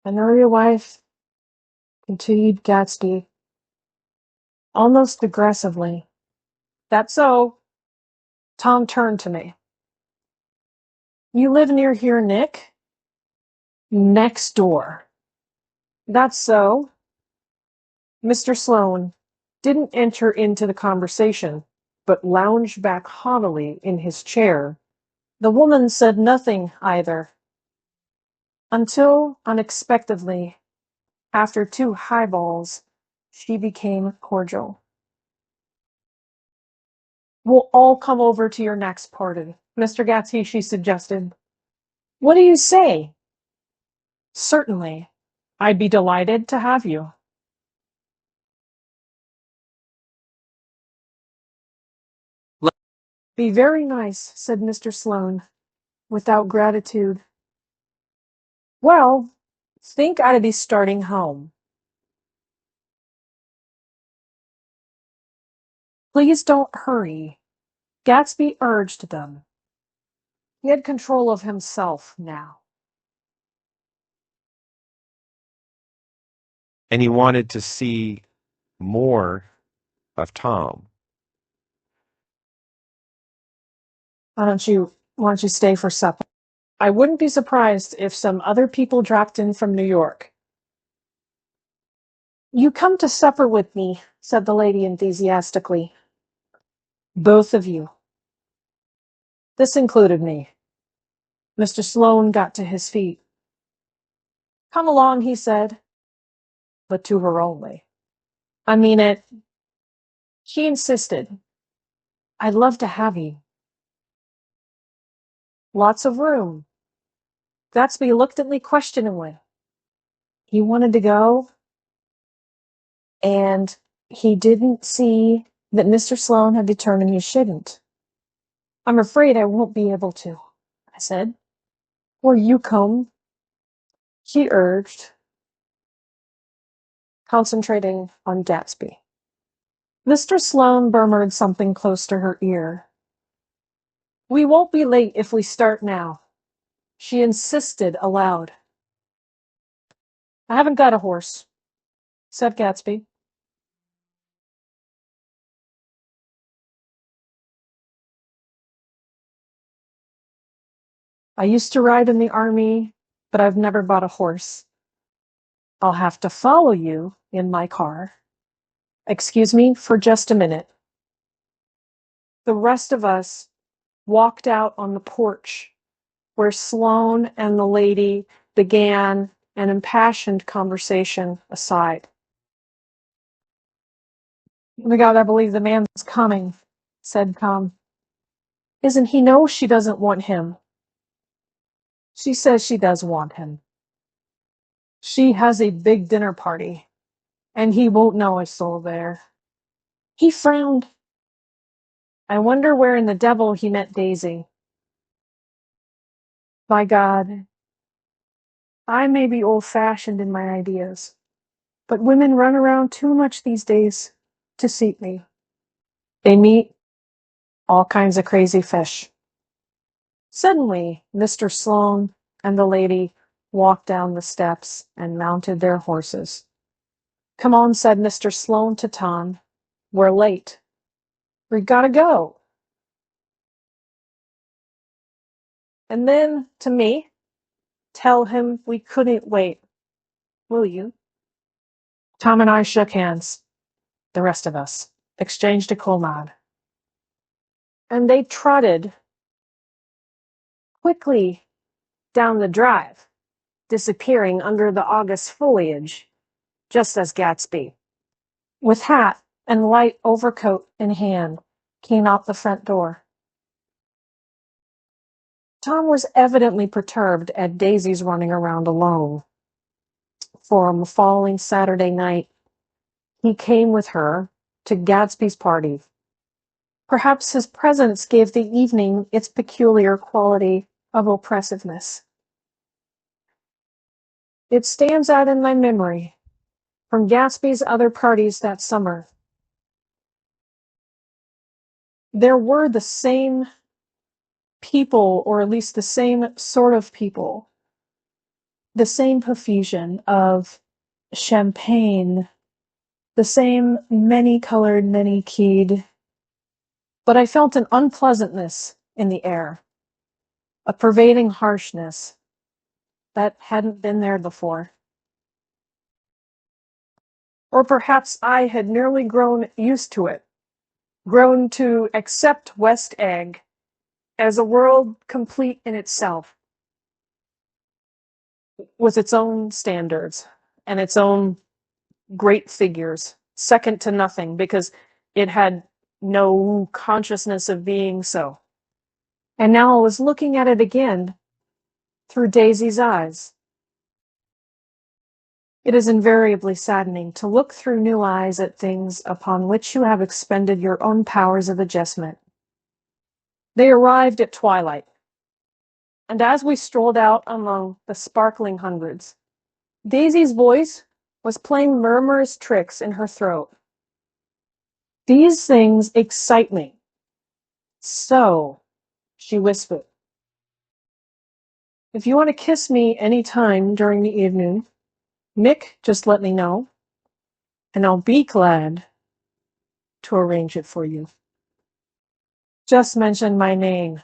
"I know your wife," continued Gatsby, almost aggressively. "That's so." Tom turned to me. "You live near here, Nick?" "Next door." "That's so." Mr. Sloane didn't enter into the conversation, but lounged back haughtily in his chair. The woman said nothing either, until, unexpectedly, after 2 highballs, she became cordial. "We'll all come over to your next party, Mr. Gatsby," she suggested. "What do you say?" "Certainly. I'd be delighted to have you." "Be very nice," said Mr. Sloane, without gratitude. "Well, think I'd be starting home." "Please don't hurry," Gatsby urged them. He had control of himself now. And he wanted to see more of Tom. Why don't you stay for supper? I wouldn't be surprised if some other people dropped in from New York." "You come to supper with me," said the lady enthusiastically. "Both of you." This included me. Mr. Sloane got to his feet. "Come along," he said, but to her only. "I mean it." She insisted. "I'd love to have you." "Lots of room." Gatsby looked at me questioningly. He wanted to go, and he didn't see that Mr. Sloane had determined he shouldn't. "I'm afraid I won't be able to," I said. "Will you come?" he urged, concentrating on Gatsby. Mr. Sloane murmured something close to her ear. "We won't be late if we start now," she insisted aloud. "I haven't got a horse," said Gatsby. "I used to ride in the army, but I've never bought a horse." I'll have to follow you in my car. Excuse me for just a minute. The rest of us walked out on the porch where Sloane and the lady began an impassioned conversation aside. We gotta believe the man's coming, said Tom. Isn't he know she doesn't want him? She says she does want him. She has a big dinner party, and he won't know a soul there. He frowned. I wonder where in the devil he met Daisy. By God, I may be old-fashioned in my ideas, but women run around too much these days to suit me. They meet all kinds of crazy fish. Suddenly, Mr. Sloane and the lady walked down the steps and mounted their horses. Come on, said Mr. Sloane to Tom. We're late. We gotta go. And then, to me, tell him we couldn't wait. Will you? Tom and I shook hands. The rest of us exchanged a cool nod. And they trotted quickly down the drive, disappearing under the August foliage, just as Gatsby, with hat and light overcoat in hand, came out the front door. Tom was evidently perturbed at Daisy's running around alone. For the following Saturday night, he came with her to Gatsby's party. Perhaps his presence gave the evening its peculiar quality of oppressiveness. It stands out in my memory from Gatsby's other parties that summer. There were the same people, or at least the same sort of people, the same profusion of champagne, the same many-colored, many-keyed, but I felt an unpleasantness in the air, a pervading harshness that hadn't been there before. Or perhaps I had nearly grown used to it, grown to accept West Egg as a world complete in itself, with its own standards and its own great figures, second to nothing, because it had no consciousness of being so. And now I was looking at it again through Daisy's eyes. It is invariably saddening to look through new eyes at things upon which you have expended your own powers of adjustment. They arrived at twilight, and as we strolled out among the sparkling hundreds, Daisy's voice was playing murmurous tricks in her throat. These things excite me. So, she whispered, if you want to kiss me any time during the evening, Mick, just let me know, and I'll be glad to arrange it for you. Just mention my name.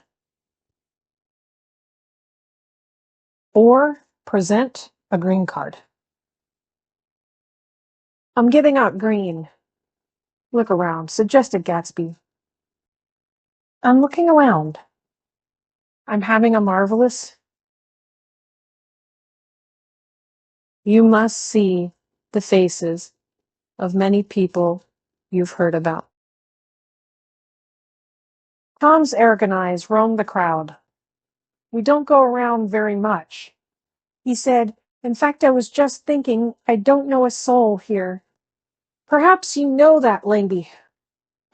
Or present a green card. I'm giving out green. Look around, suggested Gatsby. I'm looking around. I'm having a marvelous. You must see the faces of many people you've heard about. Tom's arrogant eyes roamed the crowd. We don't go around very much. He said, in fact, I was just thinking I don't know a soul here. Perhaps you know that lady.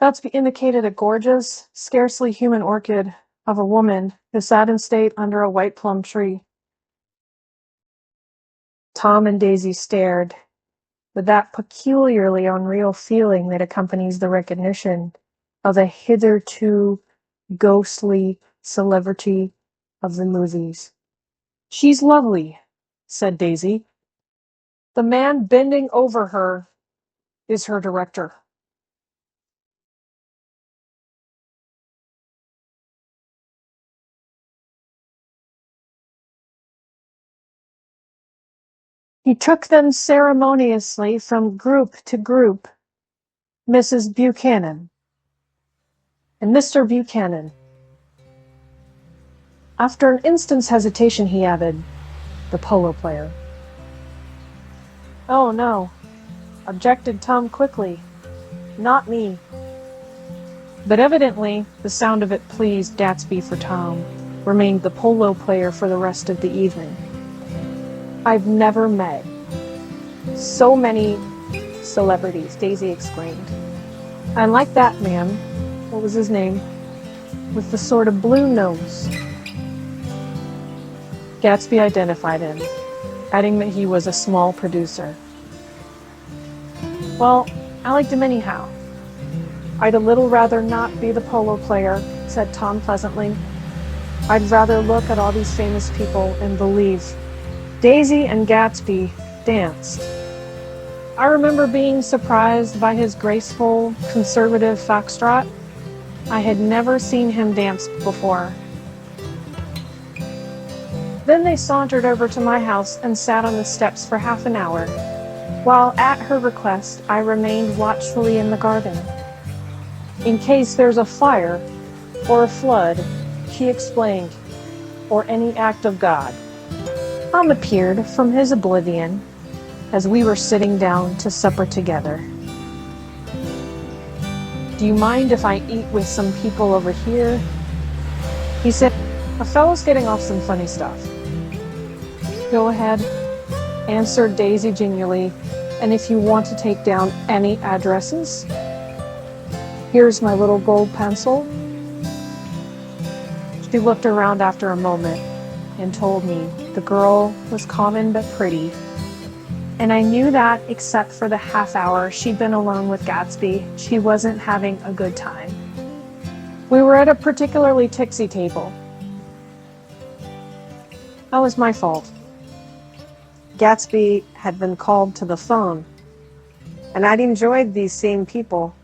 Gatsby indicated a gorgeous, scarcely human orchid of a woman who sat in state under a white plum tree. Tom and Daisy stared with that peculiarly unreal feeling that accompanies the recognition of a hitherto ghostly celebrity of the movies. She's lovely, said Daisy. The man bending over her is her director. He took them ceremoniously from group to group. Mrs. Buchanan and Mr. Buchanan. After an instant's hesitation, he added, the polo player. Oh, no, objected Tom quickly. Not me. But evidently, the sound of it pleased Gatsby, for Tom remained the polo player for the rest of the evening. I've never met so many celebrities, Daisy exclaimed. I like that man. What was his name? With the sort of blue nose. Gatsby identified him, adding that he was a small producer. Well, I liked him anyhow. I'd a little rather not be the polo player, said Tom pleasantly. I'd rather look at all these famous people and believe. Daisy and Gatsby danced. I remember being surprised by his graceful, conservative foxtrot. I had never seen him dance before. Then they sauntered over to my house and sat on the steps for half an hour, while at her request I remained watchfully in the garden. In case there's a fire or a flood, she explained, or any act of God. Tom appeared from his oblivion as we were sitting down to supper together. Do you mind if I eat with some people over here? He said, a fellow's getting off some funny stuff. Go ahead, answered Daisy genially, and if you want to take down any addresses, here's my little gold pencil. She looked around after a moment and told me the girl was common but pretty, and I knew that except for the half hour she'd been alone with Gatsby, she wasn't having a good time. We were at a particularly tipsy table. That was my fault. Gatsby had been called to the phone, and I'd enjoyed these same people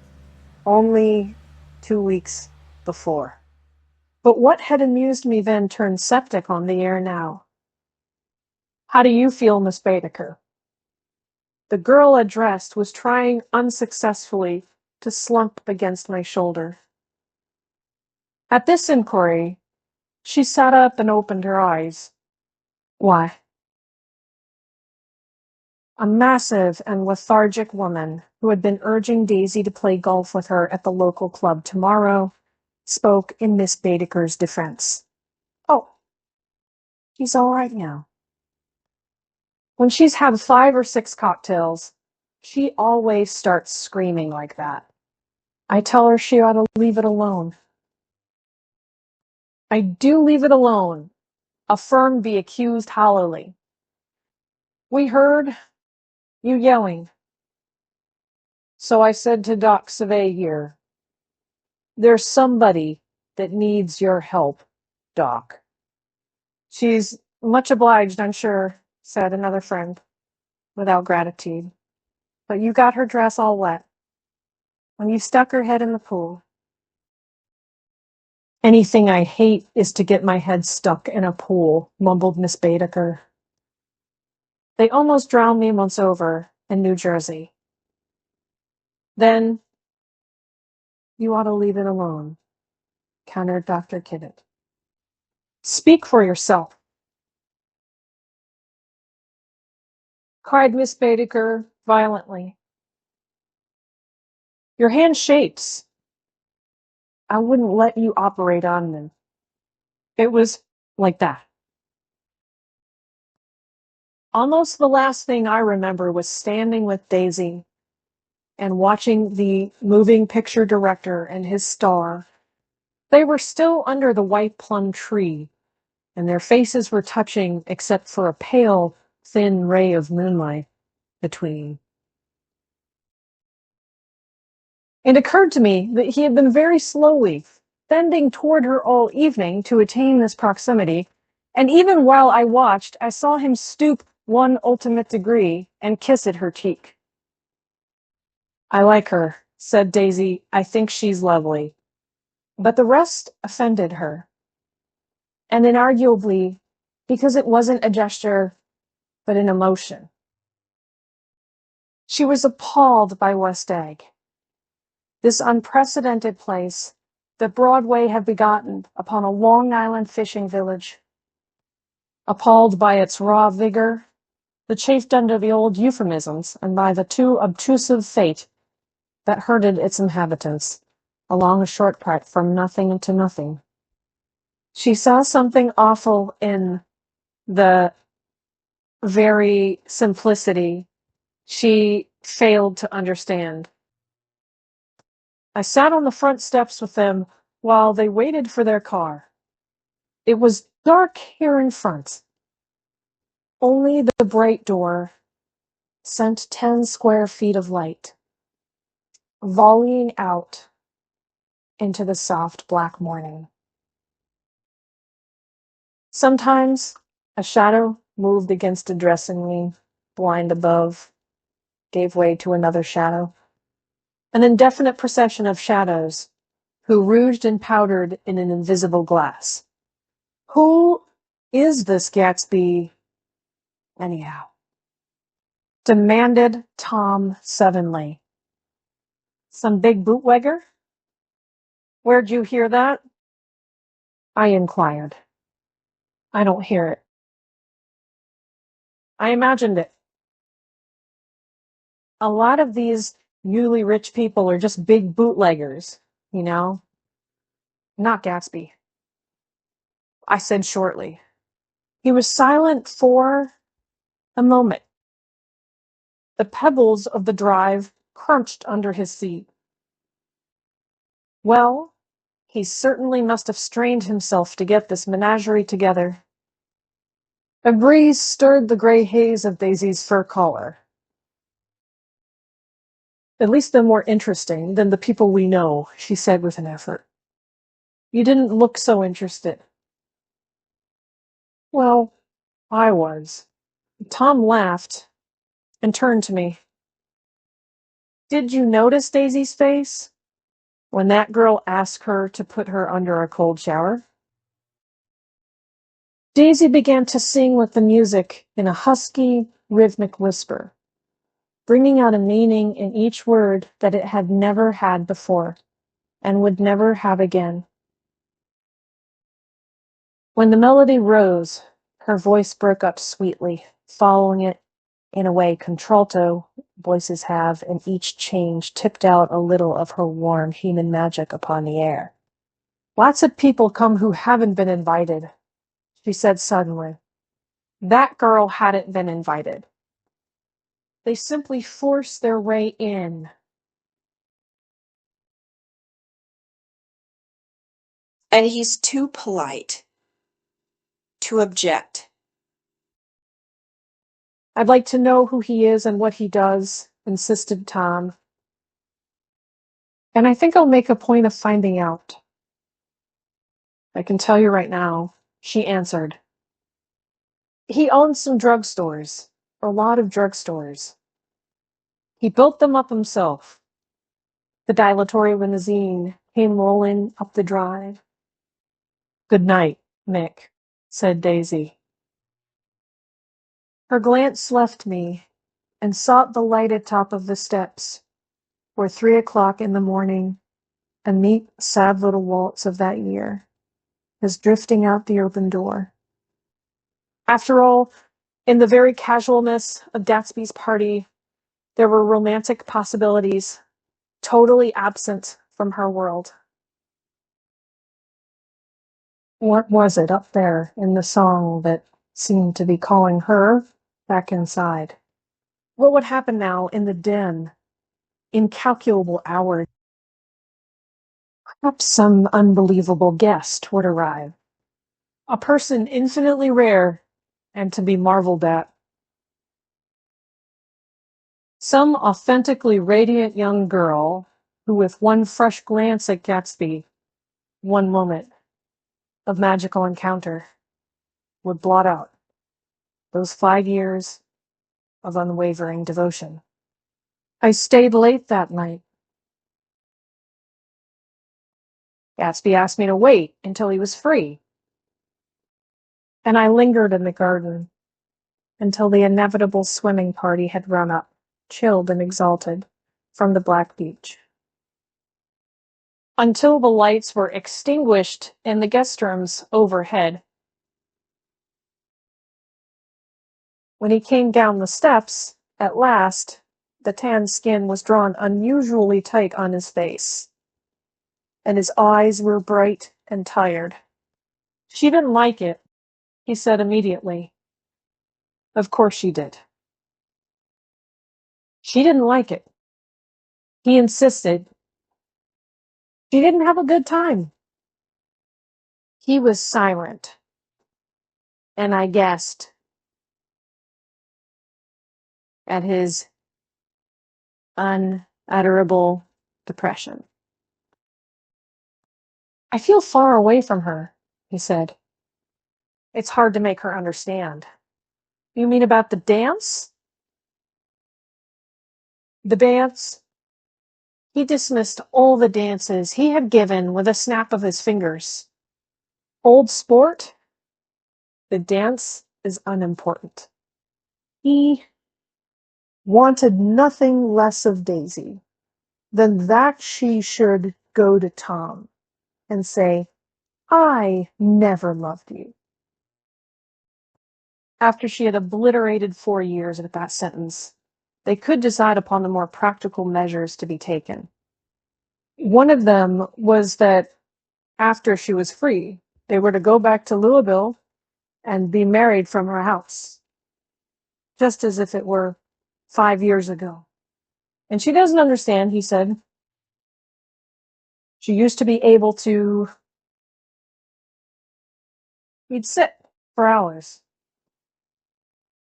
only 2 weeks before. But what had amused me then turned septic on the air now. How do you feel, Miss Baedeker? The girl addressed was trying unsuccessfully to slump against my shoulder. At this inquiry, she sat up and opened her eyes. Why? A massive and lethargic woman who had been urging Daisy to play golf with her at the local club tomorrow spoke in Miss Baedeker's defense. Oh, she's all right now. When she's had 5 or 6 cocktails, she always starts screaming like that. I tell her she ought to leave it alone. I do leave it alone, affirmed the accused hollowly. We heard you yelling. So I said to Doc Savay here, there's somebody that needs your help, Doc. She's much obliged, I'm sure, said another friend, without gratitude. But you got her dress all wet when you stuck her head in the pool. Anything I hate is to get my head stuck in a pool, mumbled Miss Baedeker. They almost drowned me once over in New Jersey. Then you ought to leave it alone, countered Dr. Kiddet. Speak for yourself, cried Miss Baedeker violently. Your hand shakes. I wouldn't let you operate on them. It was like that. Almost the last thing I remember was standing with Daisy and watching the moving picture director and his star. They were still under the white plum tree, and their faces were touching except for a pale, thin ray of moonlight between. It occurred to me that he had been very slowly bending toward her all evening to attain this proximity, and even while I watched, I saw him stoop 1 ultimate degree and kiss at her cheek. I like her, said Daisy. I think she's lovely. But the rest offended her. And inarguably, because it wasn't a gesture, but an emotion. She was appalled by West Egg, this unprecedented place that Broadway had begotten upon a Long Island fishing village. Appalled by its raw vigor, the chafed under the old euphemisms, and by the too obtrusive fate that herded its inhabitants along a shortcut from nothing to nothing. She saw something awful in the very simplicity she failed to understand. I sat on the front steps with them while they waited for their car. It was dark here in front. Only the bright door sent 10 square feet of light, volleying out into the soft black morning. Sometimes a shadow moved against a dressing blind above, gave way to another shadow. An indefinite procession of shadows who rouged and powdered in an invisible glass. Who is this Gatsby, anyhow? Demanded Tom suddenly. Some big bootlegger? Where'd you hear that? I inquired. I don't hear it. I imagined it. A lot of these newly rich people are just big bootleggers, you know? Not Gatsby. I said shortly. He was silent for a moment. The pebbles of the drive crunched under his feet. Well, he certainly must have strained himself to get this menagerie together. A breeze stirred the gray haze of Daisy's fur collar. At least they're more interesting than the people we know, she said with an effort. You didn't look so interested. Well, I was. Tom laughed and turned to me. Did you notice Daisy's face when that girl asked her to put her under a cold shower? Daisy began to sing with the music in a husky, rhythmic whisper, bringing out a meaning in each word that it had never had before and would never have again. When the melody rose, her voice broke up sweetly, following it in a way contralto voices have, and each change tipped out a little of her warm human magic upon the air. Lots of people come who haven't been invited, she said suddenly. That girl hadn't been invited. They simply forced their way in. And he's too polite to object. I'd like to know who he is and what he does, insisted Tom. And I think I'll make a point of finding out. I can tell you right now, she answered. He owns some drugstores, a lot of drugstores. He built them up himself. The dilatory limousine came rolling up the drive. Good night, Mick, said Daisy. Her glance left me and sought the lighted top of the steps, where 3 o'clock in the morning, a neat, sad little waltz of that year, is drifting out the open door. After all, in the very casualness of Gatsby's party, there were romantic possibilities totally absent from her world. What was it up there in the song that seemed to be calling her back inside? What would happen now in the den? Incalculable hours. Perhaps some unbelievable guest would arrive. A person infinitely rare and to be marveled at. Some authentically radiant young girl who, with one fresh glance at Gatsby, one moment of magical encounter, would blot out those 5 years of unwavering devotion. I stayed late that night. Gatsby asked me to wait until he was free, and I lingered in the garden until the inevitable swimming party had run up. chilled and exalted, from the black beach. Until the lights were extinguished in the guest rooms overhead. When he came down the steps, at last, the tanned skin was drawn unusually tight on his face, and his eyes were bright and tired. She didn't like it, he said immediately. Of course she did. She didn't like it. He insisted. She didn't have a good time. He was silent, and I guessed at his unutterable depression. I feel far away from her, he said. It's hard to make her understand. You mean about the dance? The dance? He dismissed all the dances he had given with a snap of his fingers. Old sport? The dance is unimportant. He wanted nothing less of Daisy than that she should go to Tom and say, I never loved you. After she had obliterated 4 years at that sentence, they could decide upon the more practical measures to be taken. One of them was that after she was free, they were to go back to Louisville and be married from her house, just as if it were 5 years ago. And she doesn't understand, he said. She used to be able to... He'd sit for hours.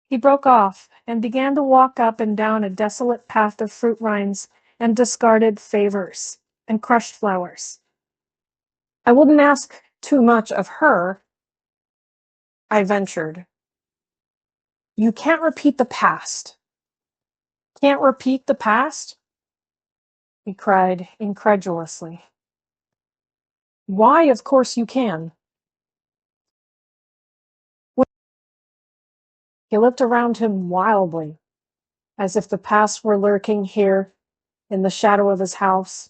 He broke off and began to walk up and down a desolate path of fruit rinds and discarded favors and crushed flowers. I wouldn't ask too much of her, I ventured. You can't repeat the past. Can't repeat the past? He cried incredulously. Why, of course you can. He looked around him wildly, as if the past were lurking here in the shadow of his house,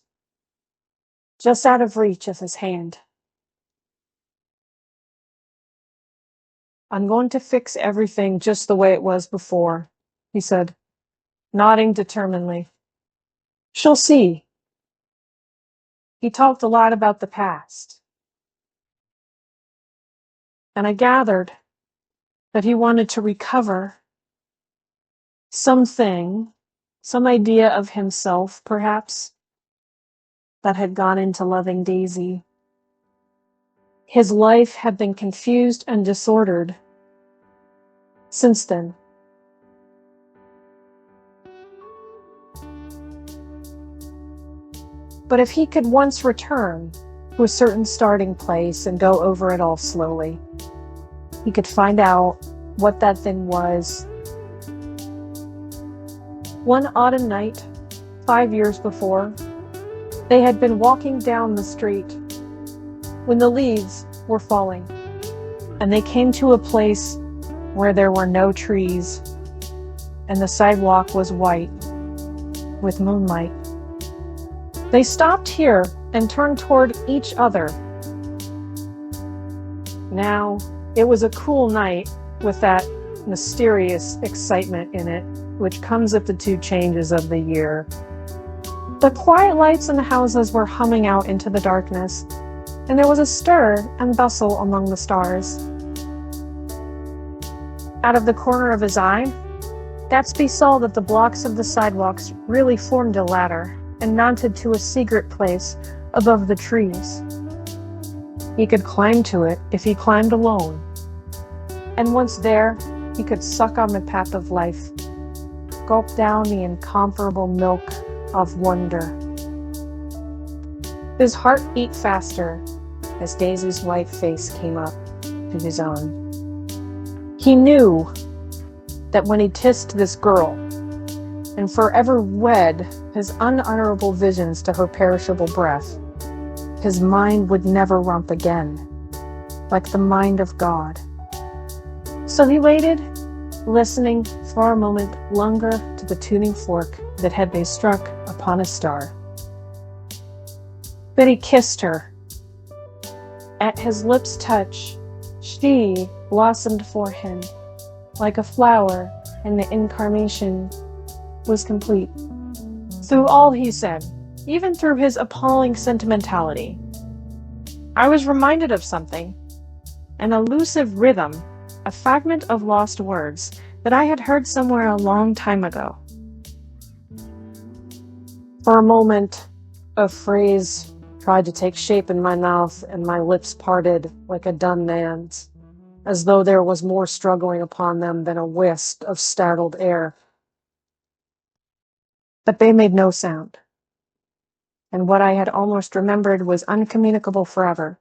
just out of reach of his hand. I'm going to fix everything just the way it was before, he said, nodding determinedly. She'll see. He talked a lot about the past, and I gathered that he wanted to recover something, some idea of himself, perhaps, that had gone into loving Daisy. His life had been confused and disordered since then. But if he could once return to a certain starting place and go over it all slowly, he could find out what that thing was. One autumn night, 5 years before, they had been walking down the street when the leaves were falling, and they came to a place where there were no trees, and the sidewalk was white with moonlight. They stopped here and turned toward each other. Now, it was a cool night with that mysterious excitement in it, which comes at the 2 changes of the year. The quiet lights in the houses were humming out into the darkness, and there was a stir and bustle among the stars. Out of the corner of his eye, Gatsby saw that the blocks of the sidewalks really formed a ladder and mounted to a secret place above the trees. He could climb to it if he climbed alone, and once there, he could suck on the path of life, gulp down the incomparable milk of wonder. His heart beat faster as Daisy's white face came up to his own. He knew that when he kissed this girl and forever wed his unutterable visions to her perishable breath, his mind would never romp again, like the mind of God. So he waited listening for a moment longer to the tuning fork that had been struck upon a star. Then he kissed her. At his lips' touch, she blossomed for him like a flower, and the incarnation was complete. Through all he said, even through his appalling sentimentality, I was reminded of something, an elusive rhythm, a fragment of lost words that I had heard somewhere a long time ago. For a moment, a phrase tried to take shape in my mouth, and my lips parted like a done man's, as though there was more struggling upon them than a wisp of startled air. But they made no sound, and what I had almost remembered was uncommunicable forever.